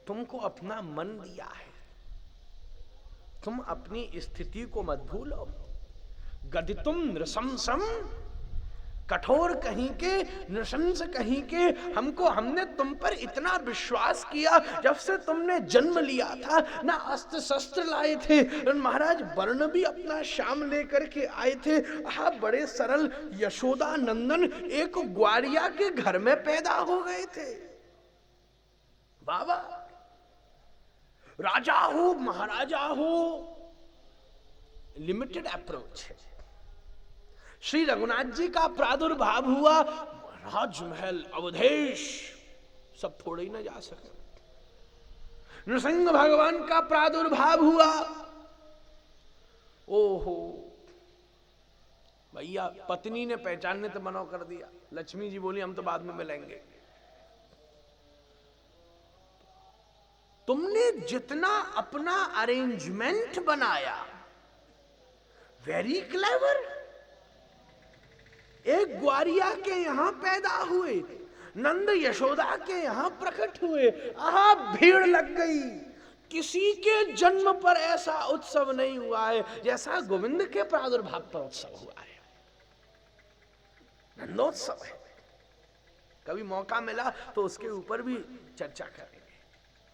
तुमको अपना मन दिया है, तुम अपनी स्थिति को मत भूलो। गदितुम नृशंसम, कठोर कहीं के, नृशंस कहीं के, हमने तुम पर इतना विश्वास किया जब से तुमने जन्म लिया था, ना अस्त्र शस्त्र लाए थे महाराज, वर्ण भी अपना शाम लेकर के आए थे। हाँ, बड़े सरल यशोदा नंदन एक ग्वारिया के घर में पैदा हो गए थे। बाबा राजा हो महाराजा हो, लिमिटेड अप्रोच है। श्री रघुनाथ जी का प्रादुर्भाव हुआ, राजमहल अवधेश सब थोड़े ही ना जा सके। नृसिंह भगवान का प्रादुर्भाव हुआ, ओहो भैया पत्नी ने पहचानने तो मना कर दिया। लक्ष्मी जी बोली हम तो बाद में मिलेंगे। तुमने जितना अपना अरेंजमेंट बनाया, वेरी क्लेवर। एक ग्वारिया के यहां पैदा हुए, नंद यशोदा के यहां प्रकट हुए, आहा भीड़ लग गई। किसी के जन्म पर ऐसा उत्सव नहीं हुआ है जैसा गोविंद के प्रादुर्भाव पर उत्सव हुआ है। नंदोत्सव है। कभी मौका मिला तो उसके ऊपर भी चर्चा करेंगे।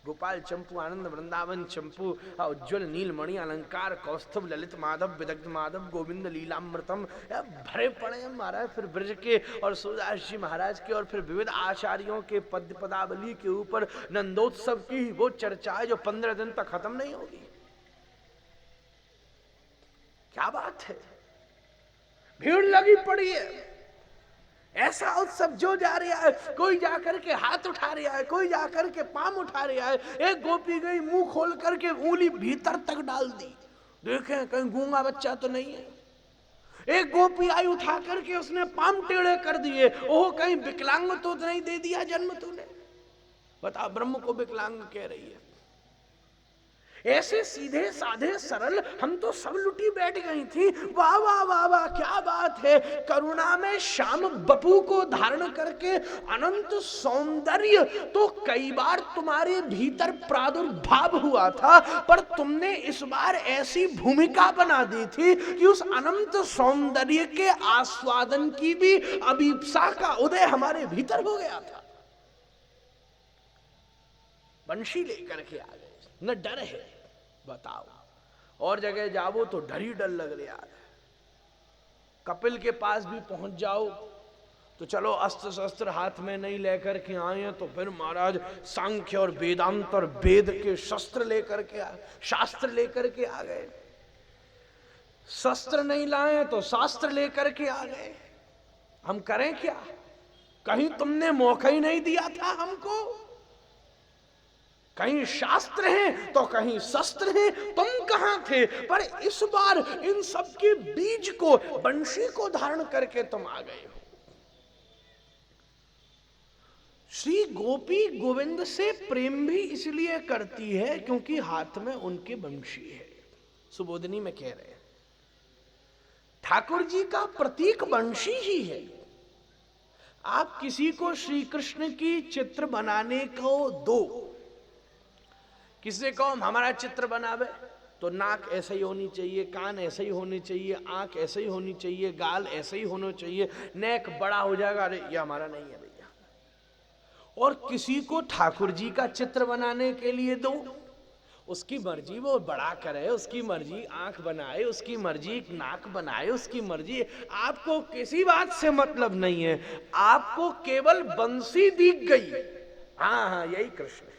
गोपाल चंपू, आनंद वृंदावन चंपू, उज्ज्वल नीलमणि अलंकार, कौस्तुभ ललित माधव, विदग्ध माधव, गोविंद लीलामृतम, भरे पड़े हैं महाराज। फिर ब्रज के और सूरदास जी महाराज के और फिर विविध आचार्यों के पद्य पदावली के ऊपर नंदोत्सव की वो चर्चा है जो 15 दिन तक खत्म नहीं होगी। क्या बात है, भीड़ लगी पड़ी है। ऐसा उत्सव जो जा रहा है, कोई जाकर के हाथ उठा रहा है, कोई जाकर के पाम उठा रहा है। एक गोपी गई मुंह खोल करके उंगली भीतर तक डाल दी, देखें कहीं गूंगा बच्चा तो नहीं है। एक गोपी आई उठा करके उसने पाम टेढ़े कर दिए, ओह कहीं विकलांग तो नहीं दे दिया जन्म तूने? बता, ब्रह्म को विकलांग कह रही है। ऐसे सीधे साधे सरल हम तो सब लुटी बैठ गई थी। वाह वाह वाह वाह, क्या बात है। करुणा में श्याम बपू को धारण करके अनंत सौंदर्य तो कई बार तुम्हारे भीतर प्रादुर्भाव हुआ था, पर तुमने इस बार ऐसी भूमिका बना दी थी कि उस अनंत सौंदर्य के आस्वादन की भी अभिप्सा का उदय हमारे भीतर हो गया था। बंशी लेकर के आ गए, न डर है। बताओ, और जगह जाओ तो डर ही डर लग रहा है। कपिल के पास भी पहुंच जाओ तो चलो अस्त्र शस्त्र हाथ में नहीं लेकर के आए हैं, तो फिर महाराज सांख्य और वेदांत और वेद के शस्त्र लेकर के शास्त्र लेकर के आ गए। शस्त्र नहीं लाए तो शास्त्र लेकर के आ गए। हम करें क्या? कहीं तुमने मौका ही नहीं दिया था हमको। कहीं शास्त्र हैं तो कहीं शस्त्र हैं, तुम कहां थे? पर इस बार इन सब के बीज को, बंशी को धारण करके तुम आ गए हो। श्री गोपी गोविंद से प्रेम भी इसलिए करती है क्योंकि हाथ में उनके बंशी है। सुबोधनी में कह रहे हैं ठाकुर जी का प्रतीक बंशी ही है। आप किसी को श्री कृष्ण की चित्र बनाने को दो, किसी को हमारा चित्र बनावे तो नाक ऐसे ही होनी चाहिए, कान ऐसे ही होने चाहिए, आंख ऐसे ही होनी चाहिए, गाल ऐसे ही होना चाहिए, नेक बड़ा हो जाएगा, अरे ये हमारा नहीं है भैया। और किसी को ठाकुर जी का चित्र बनाने के लिए दो, उसकी मर्जी वो बड़ा करे, उसकी मर्जी आंख बनाए, उसकी मर्जी नाक बनाए, उसकी मर्जी। आपको किसी बात से मतलब नहीं है, आपको केवल बंसी दिख गई। हाँ हाँ, यही कृष्ण है।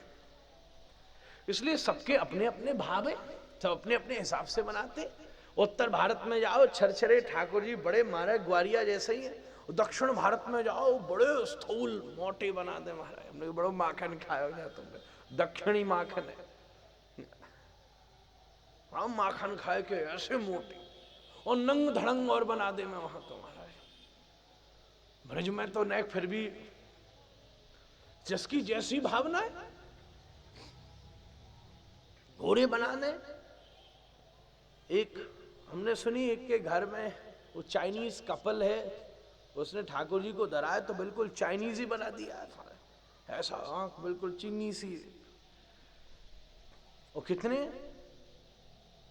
इसलिए सबके अपने अपने भाव है, सब अपने अपने हिसाब से बनाते। उत्तर भारत में जाओ छरछरे ठाकुर जी बड़े महाराज ग्वारिया जैसे ही है। दक्षिण भारत में जाओ बड़े स्थूल मोटे बना दे महाराज, हमने बड़ो माखन खाया गया तुमने, दक्षिणी माखन है, हम माखन खाए के ऐसे मोटे और नंग धड़ंग और बना दे मैं वहां तो महाराज। ब्रज में तो नहीं, फिर भी जिसकी जैसी भावना है घोड़े बना दे। एक हमने सुनी, एक के घर में वो चाइनीज कपल है, उसने ठाकुर जी को धराया तो बिल्कुल चाइनीज ही बना दिया, ऐसा आंख बिल्कुल चीनी सी। और कितने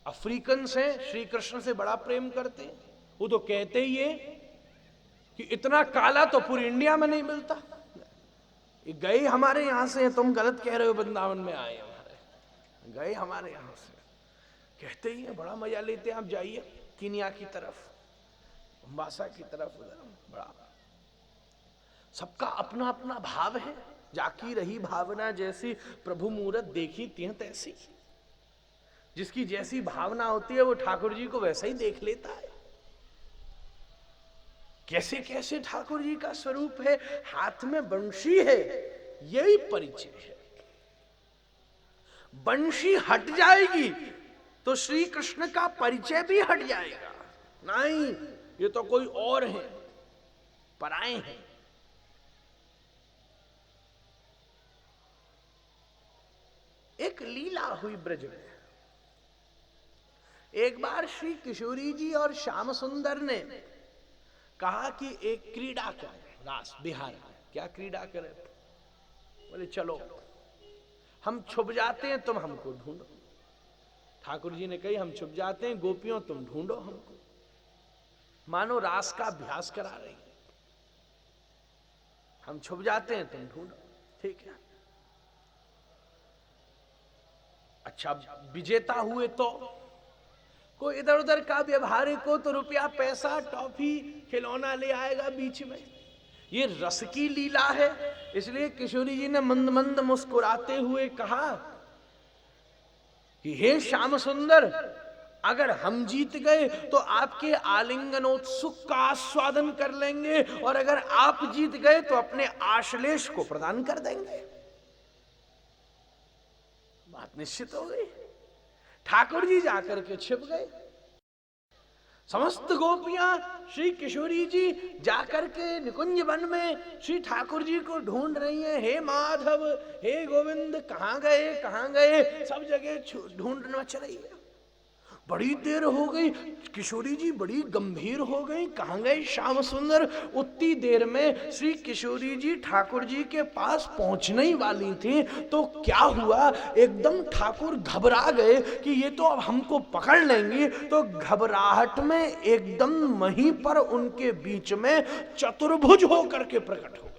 अफ्रीकन से श्री कृष्ण से बड़ा प्रेम करते हैं, वो तो कहते ही है कि इतना काला तो पूरी इंडिया में नहीं मिलता। ये गए हमारे यहां से, तुम गलत कह रहे हो, वृंदावन में आए हमारे, गए हमारे यहां से, कहते ही है, बड़ा मजा लेते हैं। आप जाइए कीनिया की तरफ, मोम्बासा की तरफ, उधर बड़ा सबका अपना अपना भाव है। जाकी रही भावना जैसी प्रभु मूरत देखी तिह तैसी। जिसकी जैसी भावना होती है वो ठाकुर जी को वैसा ही देख लेता है। कैसे कैसे ठाकुर जी का स्वरूप है, हाथ में बंशी है, यही परिचय है। बंशी हट जाएगी तो श्री कृष्ण का परिचय भी हट जाएगा। नहीं, ये तो कोई और है, पराए हैं। एक लीला हुई ब्रज में। एक बार श्री किशोरी जी और श्याम सुंदर ने कहा कि एक क्रीड़ा करें, रास बिहार में। क्या क्रीड़ा करें? बोले चलो हम छुप जाते हैं, तुम हमको ढूंढो। ठाकुर जी ने कही हम छुप जाते हैं, गोपियों तुम ढूंढो हमको। मानो रास का अभ्यास करा रही है। हम छुप जाते हैं, तुम ढूंढो। ठीक है, अच्छा विजेता हुए तो कोई इधर उधर का व्यवहारिक हो तो रुपया पैसा टॉफी खिलौना ले आएगा बीच में। ये रस की लीला है। इसलिए किशोरी जी ने मंद मंद मुस्कुराते हुए कहा कि हे श्याम सुंदर, अगर हम जीत गए तो आपके आलिंगनोत्सुक का आस्वादन कर लेंगे, और अगर आप जीत गए तो अपने आश्लेष को प्रदान कर देंगे। बात निश्चित हो गई। ठाकुर जी जाकर के छिप गए। समस्त गोपियां श्री किशोरी जी जाकर के निकुंज वन में श्री ठाकुर जी को ढूंढ रही हैं। हे माधव, हे गोविंद, कहां गए कहां गए, सब जगह ढूंढना चल रही है। बड़ी देर हो गई, किशोरी जी बड़ी गंभीर हो गई, कहां गए श्याम सुंदर। उतनी देर में श्री किशोरी जी ठाकुर जी के पास पहुंचने ही वाली थी तो क्या हुआ, एकदम ठाकुर घबरा गए कि ये तो अब हमको पकड़ लेंगी। तो घबराहट में एकदम वहीं पर उनके बीच में चतुर्भुज होकर के प्रकट हो गए।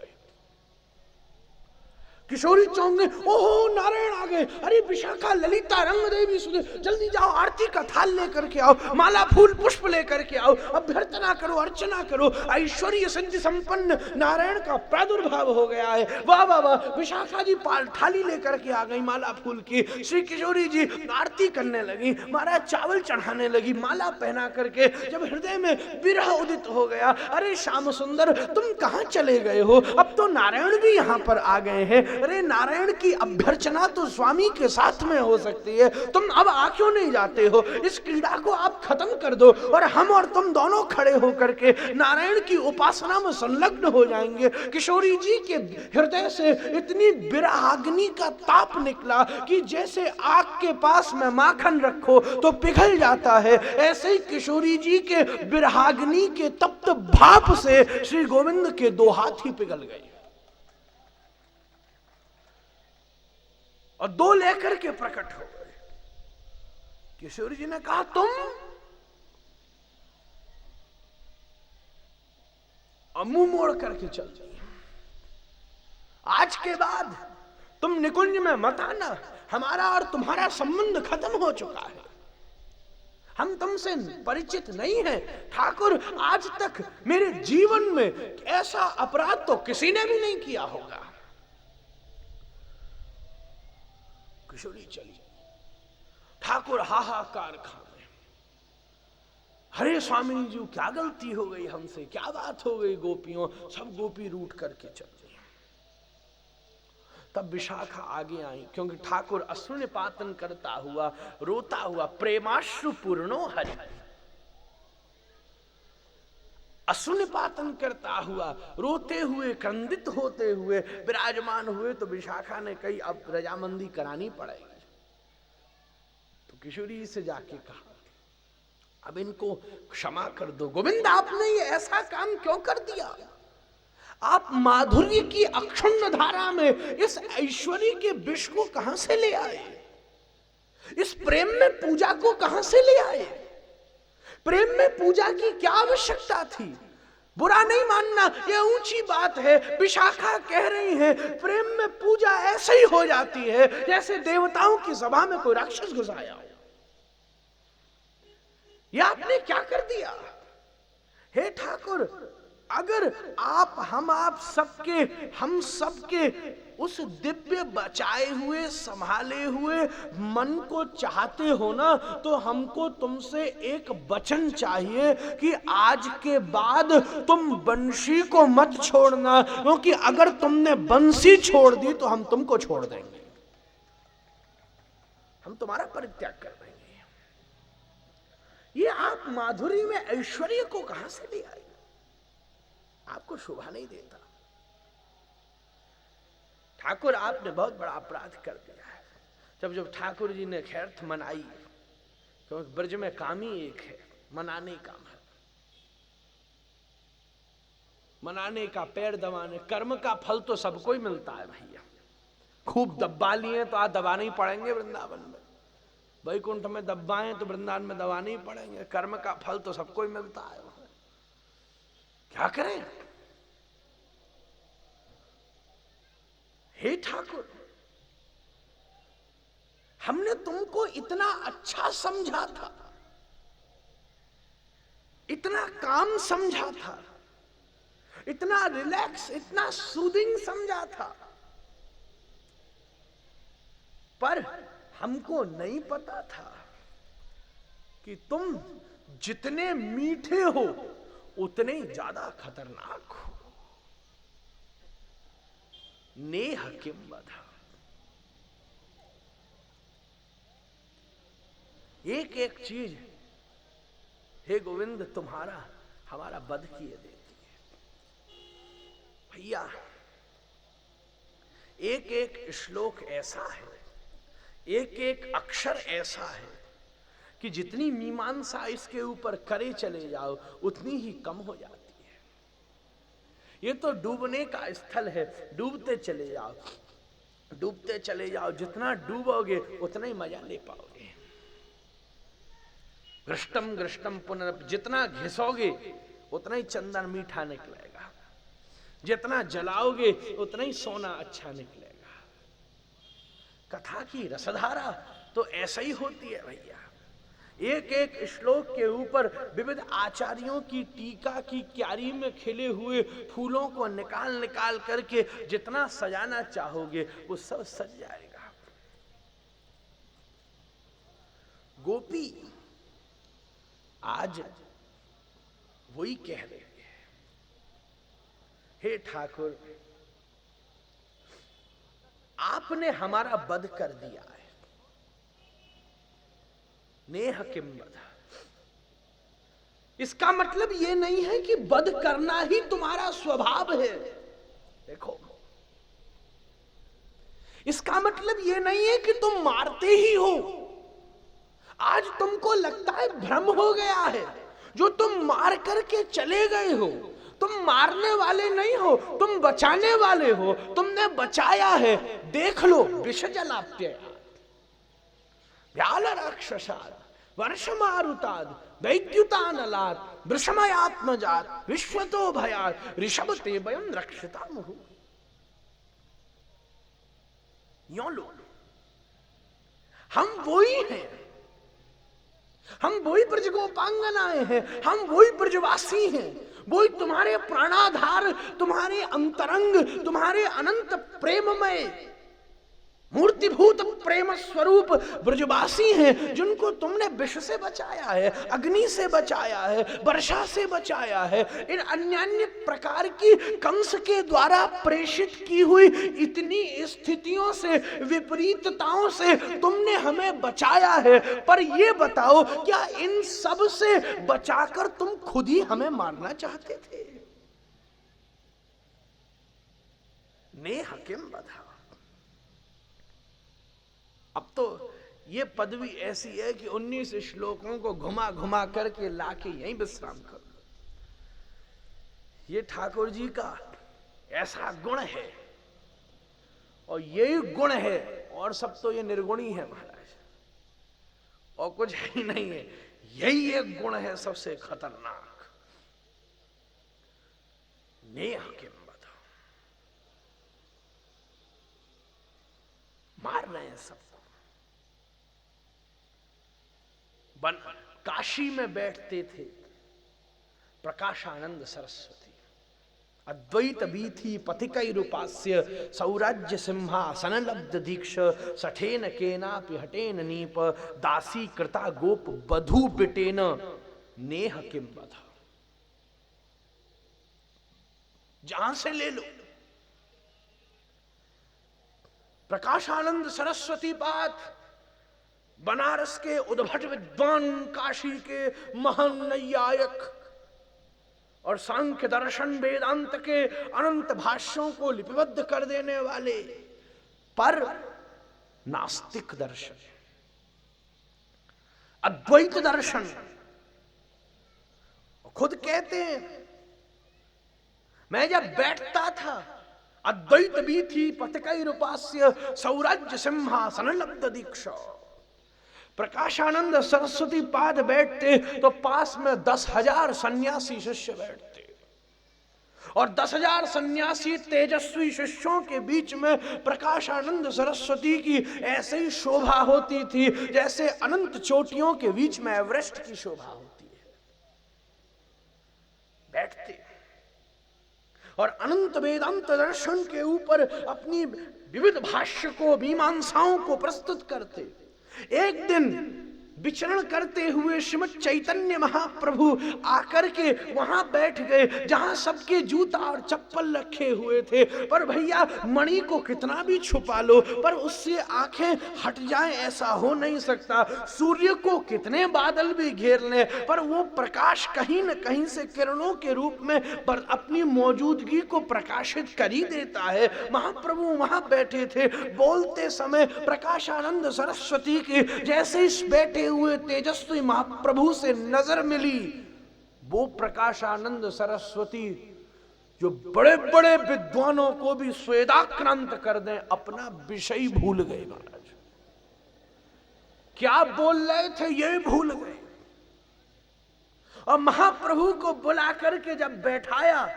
किशोरी चौंक गए, ओहो नारायण आ गए। अरे विशाखा, ललिता, रंग देवी, सुधे, जल्दी जाओ, आरती का थाल लेकर के आओ, माला फूल पुष्प लेकर के आओ, अभ्यर्थना करो, अर्चना करो। ऐश्वर्य सिद्धि संपन्न नारायण का प्रादुर्भाव हो गया है। वाह वाह वाह। विशाखा जी थाली लेकर के आ गई माला फूल की। श्री किशोरी जी आरती करने लगी, महाराज चावल चढ़ाने लगी, माला पहना करके। जब हृदय में विरह उदित हो गया, अरे श्याम सुंदर तुम कहां चले गए हो, अब तो नारायण भी यहाँ पर आ गए हैं। अरे नारायण की अभ्यर्चना तो स्वामी के साथ में हो सकती है, तुम अब आ क्यों नहीं जाते हो? इस क्रीड़ा को आप खत्म कर दो और हम और तुम दोनों खड़े होकर के नारायण की उपासना में संलग्न हो जाएंगे। किशोरी जी के हृदय से इतनी विरहाग्नि का ताप निकला कि जैसे आग के पास में माखन रखो तो पिघल जाता है, ऐसे ही किशोरी जी के विरहाग्नि के तप्त भाप से श्री गोविंद के दो हाथ ही पिघल गए और दो लेकर के प्रकट हो गए। किशोरी जी ने कहा तुम? मुंह मोड़ करके चल जाए। आज के बाद तुम निकुंज में मत आना, हमारा और तुम्हारा संबंध खत्म हो चुका है, हम तुमसे परिचित नहीं हैं। ठाकुर, आज तक मेरे जीवन में ऐसा अपराध तो किसी ने भी नहीं किया होगा। किशोरी चली, ठाकुर हाहाकार खाने, हरे स्वामी जी क्या गलती हो गई हमसे, क्या बात हो गई गोपियों, सब गोपी रूठ करके चल गई। तब विशाखा आगे आई, क्योंकि ठाकुर अश्रुनिपातन करता हुआ, रोता हुआ, प्रेमाश्रु पूर्णो हरि, अश्रुनिपातन करता हुआ, रोते हुए, क्रंदित होते हुए विराजमान हुए। तो विशाखा ने कही अब रजामंदी करानी पड़ेगी। तो किशोरी से जाके कहा अब इनको क्षमा कर दो। गोविंद, आपने ये ऐसा काम क्यों कर दिया? आप माधुर्य की अक्षुण्ण धारा में इस ऐश्वर्य के विष को कहां से ले आए? इस प्रेम में पूजा को कहां से ले आए? प्रेम में पूजा की क्या आवश्यकता थी? बुरा नहीं मानना, ये ऊंची बात है। विशाखा कह रही है प्रेम में पूजा ऐसे ही हो जाती है जैसे देवताओं की सभा में कोई राक्षस घुस आया हो। ये आपने क्या कर दिया? हे ठाकुर, अगर हम सबके उस दिव्य बचाए हुए, संभाले हुए मन को चाहते हो ना, तो हमको तुमसे एक वचन चाहिए कि आज के बाद तुम बंशी को मत छोड़ना, क्योंकि अगर तुमने बंसी छोड़ दी तो हम तुमको छोड़ देंगे, हम तुम्हारा परित्याग कर देंगे। ये आप माधुरी में ऐश्वर्य को कहां से ले आए? आपको शोभा नहीं देता। ठाकुर, आपने बहुत बड़ा अपराध कर दिया है। जब ठाकुर जी ने खैरथ मनाई, क्योंकि ब्रज में काम ही एक है, मनाने काम है, मनाने का, पैर दबाने, कर्म का फल तो सबको ही मिलता है भैया। खूब दबा लिए तो आज दबाने ही पड़ेंगे वृंदावन में, वैकुंठ में दबाएं तो वृंदावन में दबाने ही पड़ेंगे। कर्म का फल तो सबको ही मिलता है, क्या करें? हे ठाकुर, हमने तुमको इतना अच्छा समझा था, इतना काम समझा था, इतना रिलैक्स, इतना सूदिंग समझा था, पर हमको नहीं पता था कि तुम जितने मीठे हो उतने ज्यादा खतरनाक हो। नेह किम वधा, एक एक चीज हे गोविंद तुम्हारा हमारा वध किए देती है। भैया, एक एक श्लोक ऐसा है, एक एक अक्षर ऐसा है कि जितनी मीमांसा इसके ऊपर करे चले जाओ उतनी ही कम हो जाती है। ये तो डूबने का स्थल है, डूबते चले जाओ, डूबते चले जाओ, जितना डूबोगे उतना ही मजा ले पाओगे। घृष्टम घृष्टम पुनः, जितना घिसोगे उतना ही चंदन मीठा निकलेगा, जितना जलाओगे उतना ही सोना अच्छा निकलेगा। कथा की रसधारा तो ऐसा ही होती है भैया। एक एक श्लोक के ऊपर विविध आचार्यों की टीका की क्यारी में खिले हुए फूलों को निकाल निकाल करके जितना सजाना चाहोगे वो सब सज जाएगा। गोपी आज वही कह रहे हैं, हे ठाकुर, आपने हमारा वध कर दिया है। नेह किम वधा, इसका मतलब यह नहीं है कि वध करना ही तुम्हारा स्वभाव है। देखो, इसका मतलब यह नहीं है कि तुम मारते ही हो। आज तुमको लगता है भ्रम हो गया है, जो तुम मार करके चले गए हो, तुम मारने वाले नहीं हो, तुम बचाने वाले हो, तुमने बचाया है। देख लो, विष जलाप्य व्याल राक्षसाद वर्षमारुताद वैद्युतानलाद वृषमयात्मजात विश्वतो भयात ऋषभ ते वयम रक्षिता मुहु। यूं लो, हम वही हैं, हम वही ब्रजगोपांगनाएं हैं, हम वही ब्रजवासी हैं, वही तुम्हारे प्राणाधार, तुम्हारे अंतरंग, तुम्हारे अनंत प्रेममय मूर्तिभूत प्रेम स्वरूप ब्रजवासी हैं, जिनको तुमने विष से बचाया है, अग्नि से बचाया है, वर्षा से बचाया है, इन अन्य प्रकार की कंस के द्वारा प्रेषित की हुई इतनी स्थितियों से, विपरीतताओं से तुमने हमें बचाया है। पर ये बताओ, क्या इन सब से बचाकर तुम खुद ही हमें मारना चाहते थे? नेह किम बधा। अब तो ये पदवी ऐसी है कि 19 श्लोकों को घुमा घुमा करके लाके यहीं विश्राम कर। ये ठाकुर जी का ऐसा गुण है, और यही गुण है, और सब तो ये निर्गुणी है महाराज, और कुछ ही नहीं है। यही एक गुण है सबसे खतरनाक। नेह किम बधा। मार रहे हैं सबको। काशी में बैठते थे प्रकाशानंद सरस्वती, अद्वैत वीथि पथिकैरुपास्य सौराज्य सिंहासन लब्ध दीक्ष सठेन केनापि हटेन नीप दासी कृता गोप बधू बिटेन नेह किम बधा। जहां से ले लो, प्रकाशानंद सरस्वती पाद बनारस के उद्भट विद्वान, काशी के महान नैयायक और सांख्य दर्शन वेदांत के अनंत भाष्यों को लिपिबद्ध कर देने वाले, पर नास्तिक दर्शन, अद्वैत दर्शन। खुद कहते हैं, मैं जब बैठता था अद्वैत वीथि पथिकैरुपास्य सौराज्य सिंहासन लब्ध दीक्ष। प्रकाशानंद सरस्वती पाद बैठते तो पास में 10,000 सन्यासी शिष्य बैठते, और 10,000 सन्यासी तेजस्वी शिष्यों के बीच में प्रकाशानंद सरस्वती की ऐसे ही शोभा होती थी जैसे अनंत चोटियों के बीच में एवरेस्ट की शोभा होती है। बैठते और अनंत वेदांत दर्शन के ऊपर अपनी विविध भाष्य को, मीमांसाओं को प्रस्तुत करते। एक दिन विचरण करते हुए श्रीमद् चैतन्य महाप्रभु आकर के वहां बैठ गए जहां सबके जूता और चप्पल रखे हुए थे। पर भैया मणि को कितना भी छुपा लो, पर उससे आंखें हट जाएं ऐसा हो नहीं सकता। सूर्य को कितने बादल भी घेर लें, पर वो प्रकाश कहीं न कहीं से किरणों के रूप में पर अपनी मौजूदगी को प्रकाशित कर ही देता है। महाप्रभु वहां बैठे थे, बोलते समय प्रकाशानंद सरस्वती की जैसे इस बैठे हुए तेजस्वी महाप्रभु से नजर मिली, वो प्रकाशानंद सरस्वती जो बड़े बड़े विद्वानों को भी स्वेदाक्रांत कर दें, अपना विषय भूल गए महाराज। क्या बोल रहे थे ये भूल गए। और महाप्रभु को बुला करके जब बैठाया,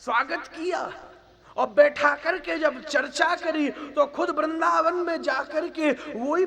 स्वागत किया और बैठा करके जब चर्चा करी, तो खुद वृंदावन में जाकर के वही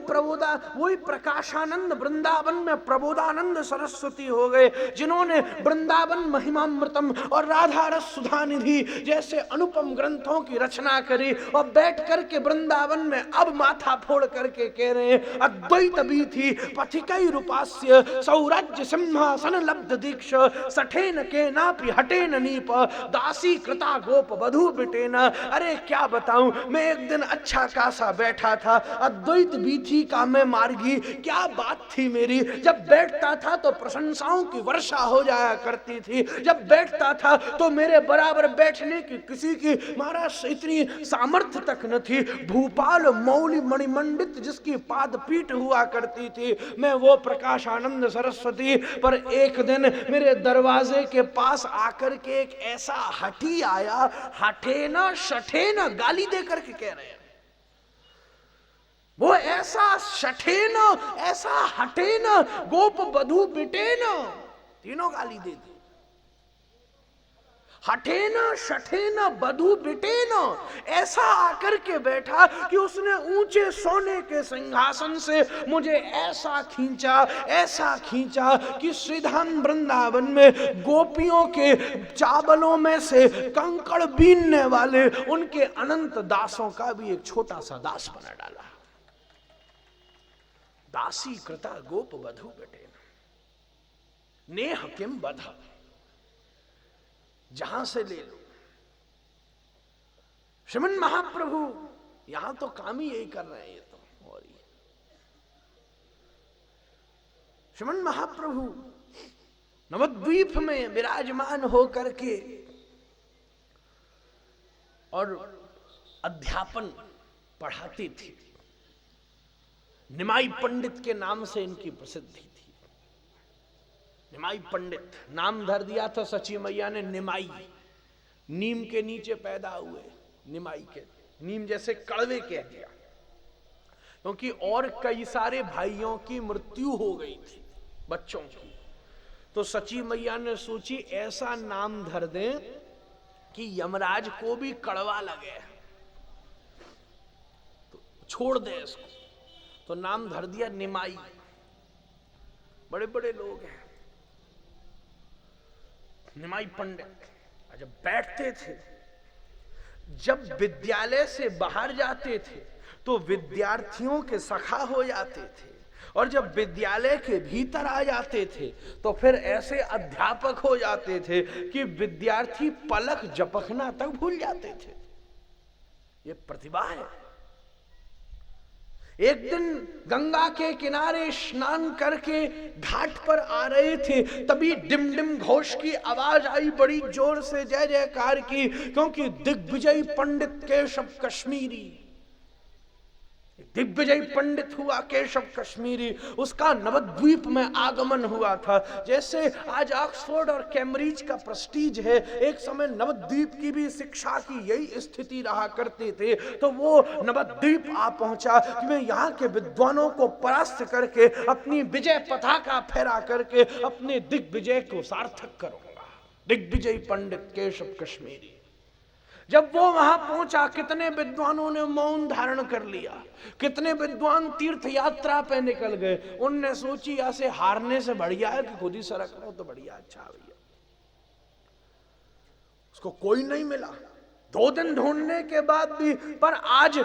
प्रकाशानंद वृंदावन में प्रबोधानंद सरस्वती हो गए, जिन्होंने वृंदावन महिमामृतम और राधा रस सुधा निधि जैसे अनुपम ग्रंथों की रचना करी। और बैठ करके वृंदावन में अब माथा फोड़ करके कह रहे हैं, अद्वैत वीथि पथिकैरुपास्य सौराज्य सिंहासन लब्ध दीक्ष सठेन केनापि हटेन नीप दासी कृता गोप वधू बिटे। अरे क्या बताऊं, मैं एक दिन अच्छा खासा बैठा था, अद्वैत वीथि का मैं मार्गी, क्या बात थी मेरी। जब बैठता था तो प्रशंसाओं की वर्षा हो जाया करती थी, जब बैठता था तो मेरे बराबर बैठने की किसी की महाराज इतनी सामर्थ्य तक न थी। भूपाल मौली मणिमंडित जिसकी पाद पीठ हुआ करती थी, मैं वो प्रकाशानंद सरस्वती। पर एक दिन मेरे दरवाजे के पास आकर के एक ऐसा हठी आया, हठे ना शठे ना, गाली देकर के कह रहे हैं, वो ऐसा शठे ना, ऐसा हटे ना, गोप बधू बिटे ना, तीनों गाली दे दी। हटे न शठे न बधु बिटे न, ऐसा आकर के बैठा कि उसने ऊंचे सोने के सिंहासन से मुझे ऐसा खींचा कि श्रीधाम वृंदावन में गोपियों के चावलों में से कंकड़ बीनने वाले उनके अनंत दासों का भी एक छोटा सा दास बना डाला। दासी कृता गोप बधु बिटे नेह किम बधा, जहां से ले लो। श्रीमन महाप्रभु यहां तो काम ही यही कर रहे हैं। ये तो और श्रीमन महाप्रभु नवद्वीप में विराजमान होकर के और अध्यापन पढ़ाते थे। निमाई पंडित के नाम से इनकी प्रसिद्धि थी। निमाई पंडित नाम धर दिया था सची मैया ने। निमाई, नीम के नीचे पैदा हुए, निमाई के, नीम जैसे कड़वे कह दिया, क्योंकि और कई सारे भाइयों की मृत्यु हो गई थी बच्चों की। तो सची मैया ने सोची ऐसा नाम धर दें कि यमराज को भी कड़वा लगे, तो छोड़ दे इसको। तो नाम धर दिया निमाई। बड़े बड़े लोग हैं निमाई पंडित। जब बैठते थे, जब विद्यालय से बाहर जाते थे तो विद्यार्थियों के सखा हो जाते थे, और जब विद्यालय के भीतर आ जाते थे तो फिर ऐसे अध्यापक हो जाते थे कि विद्यार्थी पलक झपकना तक भूल जाते थे। ये प्रतिभा है। एक दिन गंगा के किनारे स्नान करके घाट पर आ रहे थे, तभी डिम डिम घोष की आवाज आई बड़ी जोर से, जय जयकार की, क्योंकि दिग्विजय पंडित केशव कश्मीरी, दिग्विजय पंडित हुआ केशव कश्मीरी, उसका नवद्वीप में आगमन हुआ था। जैसे आज ऑक्सफोर्ड और कैम्ब्रिज का प्रेस्टीज है, एक समय नवद्वीप की भी शिक्षा की यही स्थिति रहा करते थे। तो वो नवद्वीप आ पहुंचा कि मैं यहाँ के विद्वानों को परास्त करके अपनी विजय पताका फहरा करके अपने दिग्विजय को सार्थक करूंगा। दिग्विजय पंडित केशव कश्मीरी। जब वो वहां पहुंचा, कितने विद्वानों ने मौन धारण कर लिया, कितने विद्वान तीर्थ यात्रा पे निकल गए। उनने सोची ऐसे हारने से बढ़िया है कि खुद ही सरक लो तो बढ़िया। अच्छा भैया, उसको कोई नहीं मिला 2 दिन ढूंढने के बाद भी, पर आज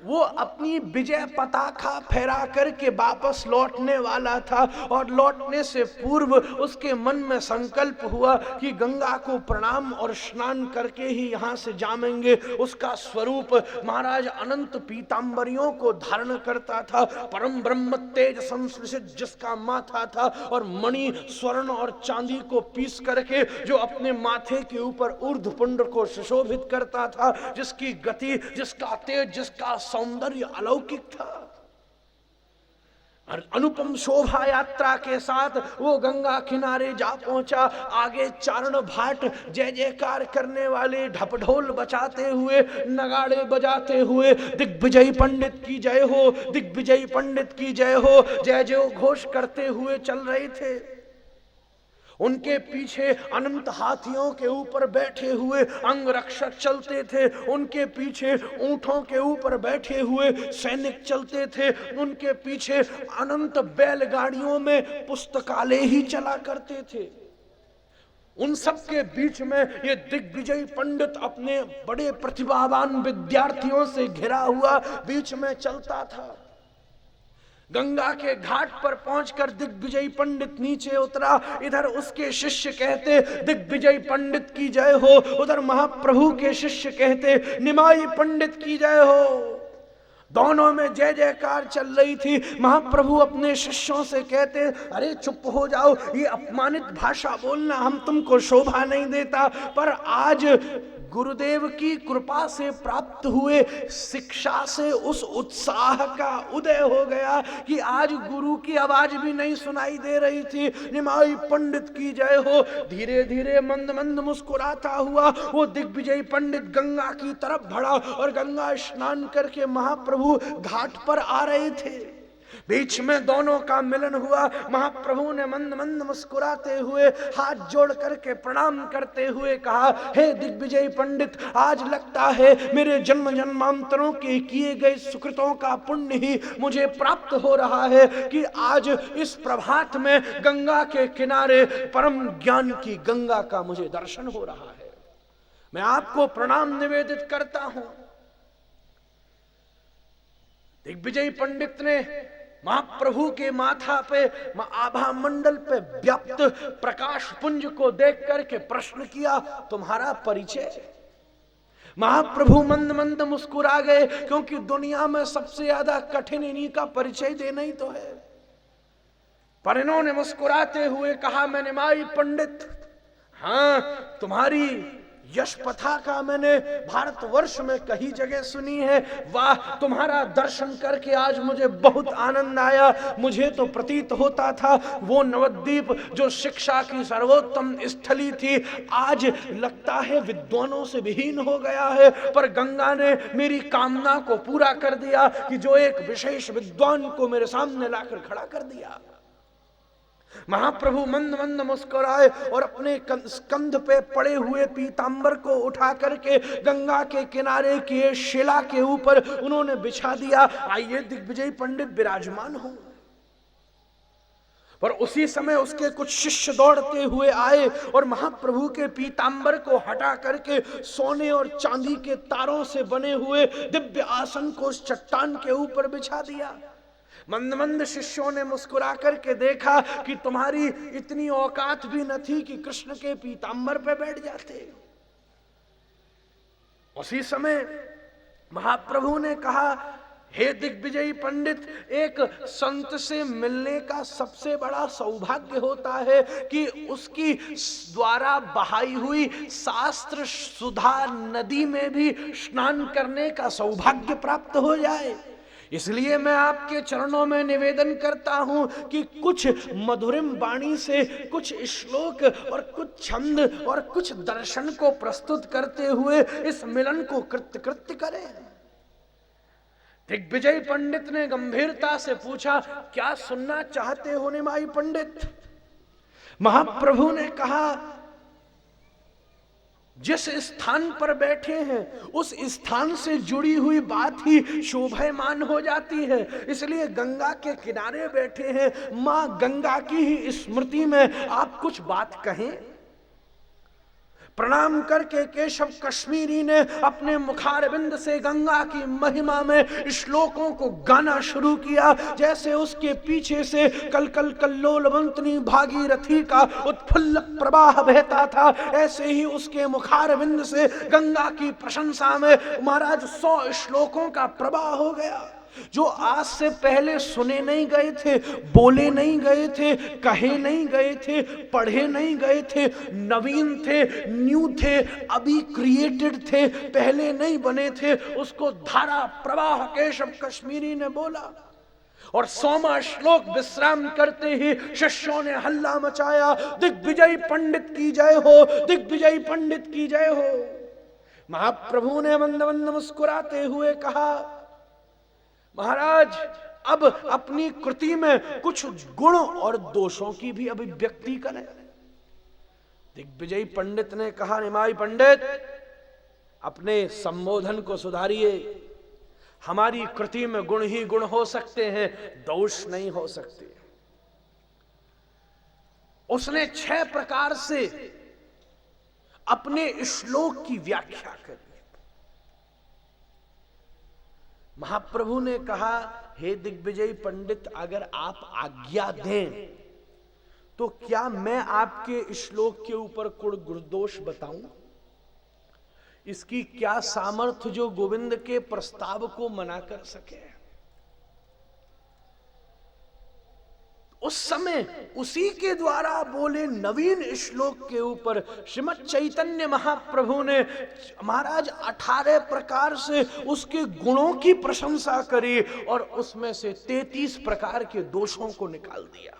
वो अपनी विजय पताका फहरा करके वापस लौटने वाला था। और लौटने से पूर्व उसके मन में संकल्प हुआ कि गंगा को प्रणाम और स्नान करके ही यहाँ से जामेंगे। उसका स्वरूप महाराज अनंत पीतांबरियों को धारण करता था, परम ब्रह्म तेज संश्लेषित जिसका माथा था, और मणि स्वर्ण और चांदी को पीस करके जो अपने माथे के ऊपर ऊर्ध्वपुंड को सुशोभित करता था, जिसकी गति, जिसका तेज, जिसका सौंदर्य अलौकिक था। और अनुपम शोभा यात्रा के साथ वो गंगा किनारे जा पहुंचा। आगे चारण भाट जय जयकार करने वाले ढपढोल बजाते हुए, नगाड़े बजाते हुए, दिग्विजय पंडित की जय हो, दिग्विजय पंडित की जय हो, जय जय घोष करते हुए चल रहे थे। उनके पीछे अनंत हाथियों के ऊपर बैठे हुए अंगरक्षक चलते थे, उनके पीछे ऊंटों के ऊपर बैठे हुए सैनिक चलते थे, उनके पीछे अनंत बैलगाड़ियों में पुस्तकालय ही चला करते थे। उन सब के बीच में ये दिग्विजय पंडित अपने बड़े प्रतिभावान विद्यार्थियों से घिरा हुआ बीच में चलता था। गंगा के घाट पर पहुंचकर दिग्विजय पंडित नीचे उतरा। इधर उसके शिष्य कहते दिग्विजय पंडित की जय हो, उधर महाप्रभु के शिष्य कहते निमाई पंडित की जय हो। दोनों में जय जयकार चल रही थी। महाप्रभु अपने शिष्यों से कहते, अरे चुप हो जाओ, ये अपमानित भाषा बोलना हम तुमको शोभा नहीं देता। पर आज गुरुदेव की कृपा से प्राप्त हुए शिक्षा से उस उत्साह का उदय हो गया कि आज गुरु की आवाज भी नहीं सुनाई दे रही थी। निमाई पंडित की जय हो। धीरे धीरे मंद मंद मुस्कुराता हुआ वो दिग्विजय पंडित गंगा की तरफ बढ़ा और गंगा स्नान करके महाप्रभु घाट पर आ रहे थे। बीच में दोनों का मिलन हुआ। महाप्रभु ने मंद मंद मुस्कुराते हुए हाथ जोड़ करके प्रणाम करते हुए कहा, हे दिग्विजय पंडित, आज लगता है मेरे जन्म जन्मांतरों के किए गए सुकृतों का पुण्य ही मुझे प्राप्त हो रहा है कि आज इस प्रभात में गंगा के किनारे परम ज्ञान की गंगा का मुझे दर्शन हो रहा है। मैं आपको प्रणाम निवेदित करता हूं। दिग्विजय पंडित ने महाप्रभु के माथा पे, आभा मंडल पे व्याप्त प्रकाश पुंज को देख करके प्रश्न किया, तुम्हारा परिचय? महाप्रभु मंद मंद मुस्कुरा गए, क्योंकि दुनिया में सबसे ज्यादा कठिन इन्हीं का परिचय देना ही तो है। पर इन्होंने मुस्कुराते हुए कहा, मैंने माई पंडित, हाँ तुम्हारी यश पथा का मैंने भारतवर्ष में कई जगह सुनी है। वाह, तुम्हारा दर्शन करके आज मुझे बहुत आनंद आया। मुझे तो प्रतीत होता था वो नवद्वीप जो शिक्षा की सर्वोत्तम स्थली थी, आज लगता है विद्वानों से विहीन हो गया है। पर गंगा ने मेरी कामना को पूरा कर दिया कि जो एक विशेष विद्वान को मेरे सामने लाकर खड़ा कर दिया। महाप्रभु मंद मंद मुस्कुराए और अपने कंध पे पड़े हुए पीतांबर को उठा करके गंगा के किनारे की शिला के ऊपर उन्होंने बिछा दिया। आइए दिग्विजय पंडित विराजमान हो। पर उसी समय उसके कुछ शिष्य दौड़ते हुए आए और महाप्रभु के पीतांबर को हटा करके सोने और चांदी के तारों से बने हुए दिव्य आसन को उस चट्टान के ऊपर बिछा दिया। मंद मंद शिष्यों ने मुस्कुरा करके देखा कि तुम्हारी इतनी औकात भी न थी कि कृष्ण के पीतांबर पे बैठ जाते। उसी समय महाप्रभु ने कहा, हे दिग्विजयी पंडित, एक संत से मिलने का सबसे बड़ा सौभाग्य होता है कि उसकी द्वारा बहाई हुई शास्त्र सुधा नदी में भी स्नान करने का सौभाग्य प्राप्त हो जाए। इसलिए मैं आपके चरणों में निवेदन करता हूं कि कुछ मधुरिम वाणी से कुछ श्लोक और कुछ छंद और कुछ दर्शन को प्रस्तुत करते हुए इस मिलन को कृत्य करें। दिग्विजय पंडित ने गंभीरता से पूछा, क्या सुनना चाहते हो निमाई पंडित? महाप्रभु ने कहा, जिस स्थान पर बैठे हैं उस स्थान से जुड़ी हुई बात ही शोभायमान हो जाती है। इसलिए गंगा के किनारे बैठे हैं, मां गंगा की ही स्मृति में आप कुछ बात कहें। प्रणाम करके केशव कश्मीरी ने अपने मुखारविंद से गंगा की महिमा में श्लोकों को गाना शुरू किया। जैसे उसके पीछे से कल कल कल्लोलवंतनी भागीरथी का उत्फुल्ल प्रवाह बहता था, ऐसे ही उसके मुखारविंद से गंगा की प्रशंसा में महाराज 100 श्लोकों का प्रवाह हो गया, जो आज से पहले सुने नहीं गए थे, बोले नहीं गए थे, कहे नहीं गए थे, पढ़े नहीं गए थे, नवीन थे, न्यू थे, अभी क्रिएटेड थे, पहले नहीं बने थे। उसको धारा प्रवाह केशव कश्मीरी ने बोला और 100वां श्लोक विश्राम करते ही शिष्यों ने हल्ला मचाया, दिग्विजय पंडित की जय हो, दिग्विजय पंडित की जय हो। महाप्रभु ने मंद मंद मुस्कुराते हुए कहा, महाराज अब अपनी कृति में कुछ गुण और दोषों की भी अभिव्यक्ति करें। दिग्विजय पंडित ने कहा, निमाई पंडित अपने संबोधन को सुधारिए। हमारी कृति में गुण ही गुण हो सकते हैं, दोष नहीं हो सकते। उसने 6 प्रकार से अपने श्लोक की व्याख्या कर। महाप्रभु ने कहा, हे दिग्विजय पंडित, अगर आप आज्ञा दें तो क्या मैं आपके श्लोक के ऊपर कोई गुणदोष बताऊं? इसकी क्या सामर्थ्य जो गोविंद के प्रस्ताव को मना कर सके? उस समय उसी के द्वारा बोले नवीन श्लोक के ऊपर श्रीमद् चैतन्य महाप्रभु ने महाराज 18 प्रकार से उसके गुणों की प्रशंसा करी और उसमें से 33 प्रकार के दोषों को निकाल दिया।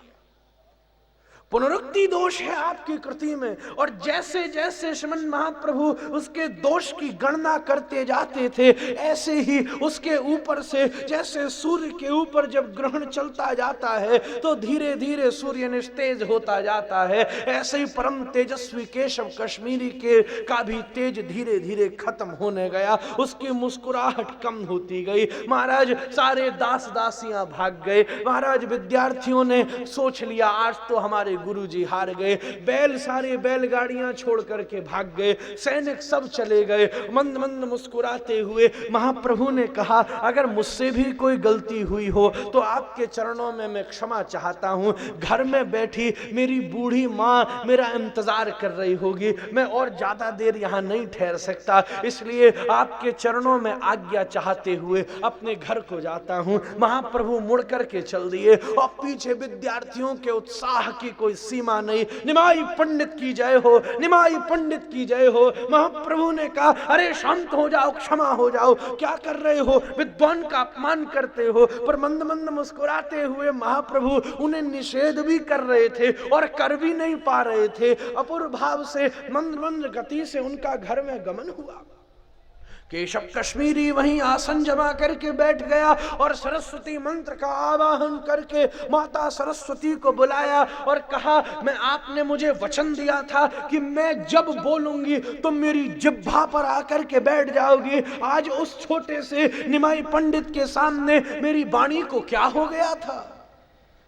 पुनरुक्ति दोष है आपकी कृति में। और जैसे जैसे श्रीमन महाप्रभु उसके दोष की गणना करते जाते थे, ऐसे ही उसके ऊपर से, जैसे सूर्य के ऊपर जब ग्रहण चलता जाता है तो धीरे धीरे सूर्य निस्तेज होता जाता है, ऐसे ही परम तेजस्वी केशव कश्मीरी के का भी तेज धीरे धीरे खत्म होने गया, उसकी मुस्कुराहट कम होती गई। महाराज सारे दास दासियां भाग गए। महाराज विद्यार्थियों ने सोच लिया आज तो हमारे गुरुजी हार गए। बैल सारे बैलगाड़ियां छोड़ करके भाग गए, सैनिक सब चले गए। मंद मंद मुस्कुराते हुए महाप्रभु ने कहा, अगर मुझसे भी कोई गलती हुई हो तो आपके चरणों में मैं क्षमा चाहता हूं। घर में बैठी मेरी बूढ़ी माँ मेरा इंतजार कर रही होगी, मैं और ज्यादा देर यहां नहीं ठहर सकता, इसलिए आपके चरणों में आज्ञा चाहते हुए अपने घर को जाता हूं। महाप्रभु मुड़ करके चल दिए और पीछे विद्यार्थियों के उत्साह की कोई सीमा नहीं। निमाई पंडित की जय हो, निमाई पंडित की जय हो। महाप्रभु ने कहा, अरे शांत हो जाओ, क्षमा हो जाओ, क्या कर रहे हो, विद्वान का अपमान करते हो। पर मंद मंद मुस्कुराते हुए महाप्रभु उन्हें निषेध भी कर रहे थे और कर भी नहीं पा रहे थे। अपूर्व भाव से मंद मंद गति से उनका घर में गमन हुआ। केशव कश्मीरी वहीं आसन जमा करके बैठ गया और सरस्वती मंत्र का आवाहन करके माता सरस्वती को बुलाया और कहा, मैं आपने मुझे वचन दिया था कि मैं जब बोलूंगी तो मेरी जिह्वा पर आकर के बैठ जाओगी। आज उस छोटे से निमाई पंडित के सामने मेरी वाणी को क्या हो गया था?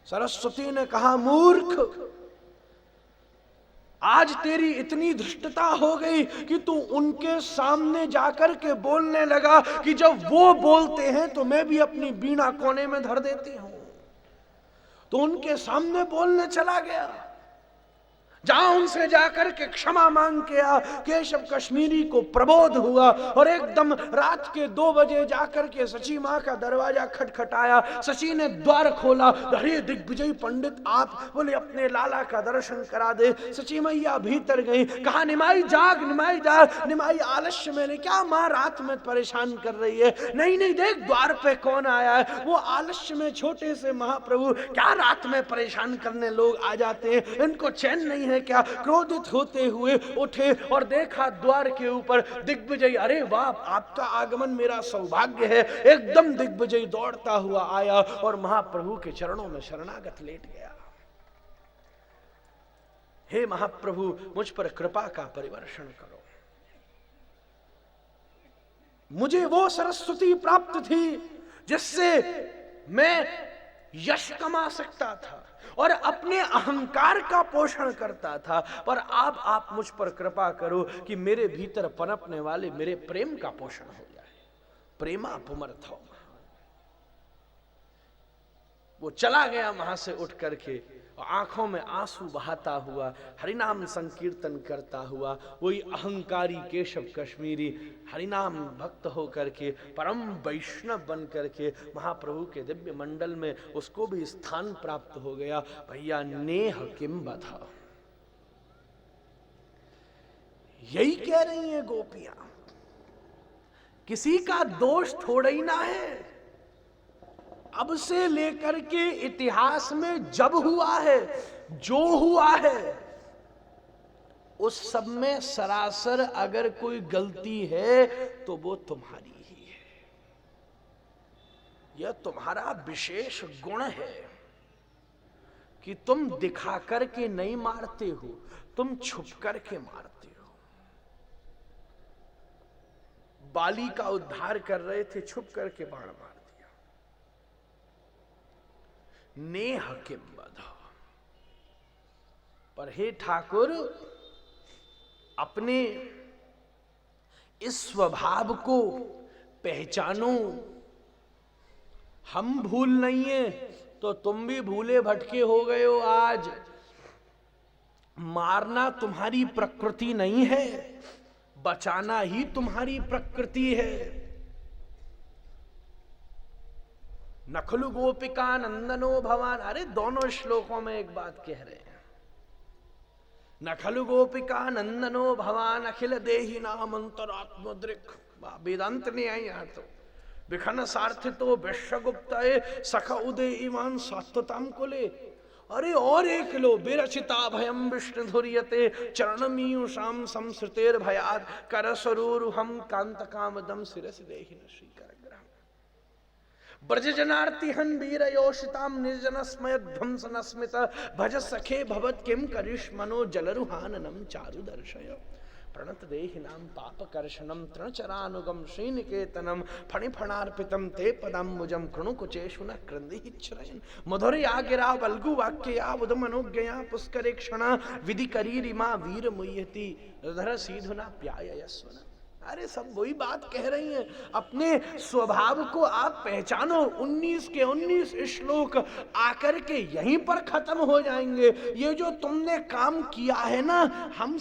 सरस्वती ने कहा, मूर्ख, आज तेरी इतनी धृष्टता हो गई कि तू उनके सामने जाकर के बोलने लगा कि जब वो बोलते हैं तो मैं भी अपनी बीणा कोने में धर देती हूं। तो उनके सामने बोलने चला गया, जहां उनसे जाकर के क्षमा मांग के आ। केशव कश्मीरी को प्रबोध हुआ और एकदम रात के 2 बजे जाकर के सची माँ का दरवाजा खटखटाया। सची ने द्वार खोला, अरे दिग्विजय पंडित आप, बोले अपने लाला का दर्शन करा दे। सची मैया भीतर गई, कहा, निमाई जाग, निमाई जाग। निमाई आलस्य में, क्या माँ रात में परेशान कर रही है? नहीं नहीं, देख द्वार पे कौन आया है। वो आलस्य में छोटे से महाप्रभु, क्या रात में परेशान करने लोग आ जाते हैं, इनको चैन नहीं है क्या? क्रोधित होते हुए उठे और देखा द्वार के ऊपर दिग्विजय। अरे वाह, आपका आगमन मेरा सौभाग्य है। एकदम दिग्विजय दौड़ता हुआ आया और महाप्रभु के चरणों में शरणागत लेट गया। हे महाप्रभु, मुझ पर कृपा का परिवर्षण करो। मुझे वो सरस्वती प्राप्त थी जिससे मैं यश कमा सकता था और अपने अहंकार का पोषण करता था, पर आप मुझ पर कृपा करो कि मेरे भीतर पनपने वाले मेरे प्रेम का पोषण हो जाए। प्रेमा पुमर्थो। वो चला गया वहां से उठ करके, आंखों में आंसू बहाता हुआ, हरिनाम संकीर्तन करता हुआ। वही अहंकारी केशव कश्मीरी हरिनाम भक्त होकर के, परम वैष्णव बन करके महाप्रभु के दिव्य मंडल में उसको भी स्थान प्राप्त हो गया। भैया, नेह किम बधा, यही कह रही हैं गोपियां। किसी का दोष थोड़ा ही ना है। अब से लेकर के इतिहास में जब हुआ है, जो हुआ है, उस सब में सरासर अगर कोई गलती है तो वो तुम्हारी ही है। यह तुम्हारा विशेष गुण है कि तुम दिखा करके नहीं मारते हो, तुम छुप करके मारते हो। बाली का उद्धार कर रहे थे, छुप करके बाण मार दिया। नेह किम बधा। पर हे ठाकुर, अपने इस स्वभाव को पहचानो। हम भूल नहीं है तो तुम भी भूले भटके हो गए हो। आज मारना तुम्हारी प्रकृति नहीं है, बचाना ही तुम्हारी प्रकृति है। नखलु गोपिका नंदनो भवान, अरे दोनों श्लोकों में एक बात कह रहे हैं। नखलु गोपिका नंदनो भवान अखिल देहि नाम अंतरात्मदृक्। वेदांत नहीं आई यहां तो। विखन सार्थितो विश्वगुप्त सख उदय ईमान सात्वताम को ले। अरे और एक लो, विरचिता भयम विष्णु धुर्यते चरणमीयुषाम संसृतेर भयाद कर सरोरुहम कांत कामदम शिरस देहि न श्रीकर ब्रज जनार्ति हन वीर योषिताम निर्जन स्मय ध्वंसन स्मित भज सखे भवत किम करिष मनो जलरुहाननम चारु दर्शय प्रणत देहि नाम पाप कर्षणम तृणचरानुगम श्रीनिकेतनम फणिफणार्पितम ते पदाम्बुजम कृणुकुचेषु न क्रंदिच्छ्रयन् मधुरया गिरा वल्गु वाक्यया उदमनोज्ञया पुष्करेक्षणा विधि करीरिमा वीर मुह्यति धर सीधुना प्यायस्वना। अरे सब वही बात कह रही हैं, अपने स्वभाव को आप पहचानो। 19 के 19 श्लोक आकर के यहीं पर खत्म हो जाएंगे। ये जो तुमने काम किया है ना, हम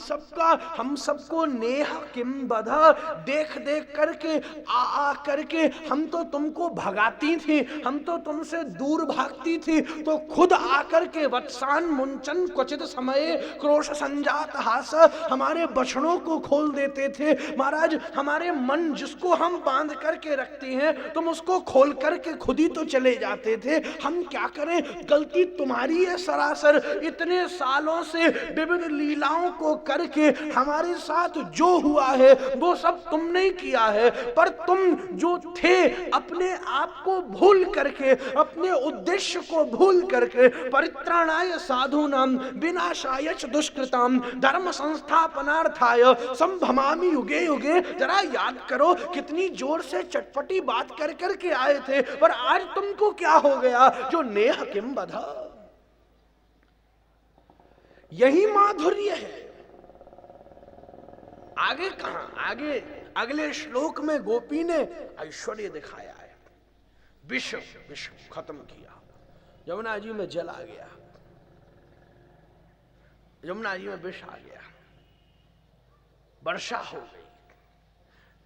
सबको नेह किम बधा, देख देख करके आ करके हम तो तुमको भगाती थी, हम तो तुमसे दूर भागती थी, तो खुद आकर के वत्सान मुंचन क्वचित समय क्रोश संजात हास हमारे बछड़ों को खोल देते थे। महाराज हमारे मन जिसको हम बांध करके रखते हैं, तुम उसको खोल करके खुद ही तो चले जाते थे। हम क्या करें, गलती तुम्हारी है सरासर। इतने सालों से विविध लीलाओं को करके हमारे साथ जो हुआ है वो सब तुमने ही किया है। पर तुम जो थे, अपने आप को भूल करके, अपने उद्देश्य को भूल करके, परित्राणाय साधूनाम विनाशाय च दुष्कृताम धर्म संस्थापनार्थाय संभवामि युगे युगे। जरा याद करो कितनी जोर से चटपटी बात कर करके आए थे, पर आज तुमको क्या हो गया जो नेह किम बधा। यही माधुर्य है। आगे कहां, आगे अगले श्लोक में गोपी ने ऐश्वर्य दिखाया है। विश्व खत्म किया, यमुना जी में जल आ गया, यमुना जी में विष आ गया, वर्षा हो गई।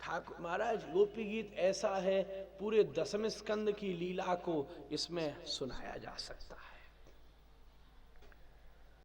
ठाकुर महाराज गोपी गीत ऐसा है, पूरे 10वें स्कंद की लीला को इसमें सुनाया जा सकता है।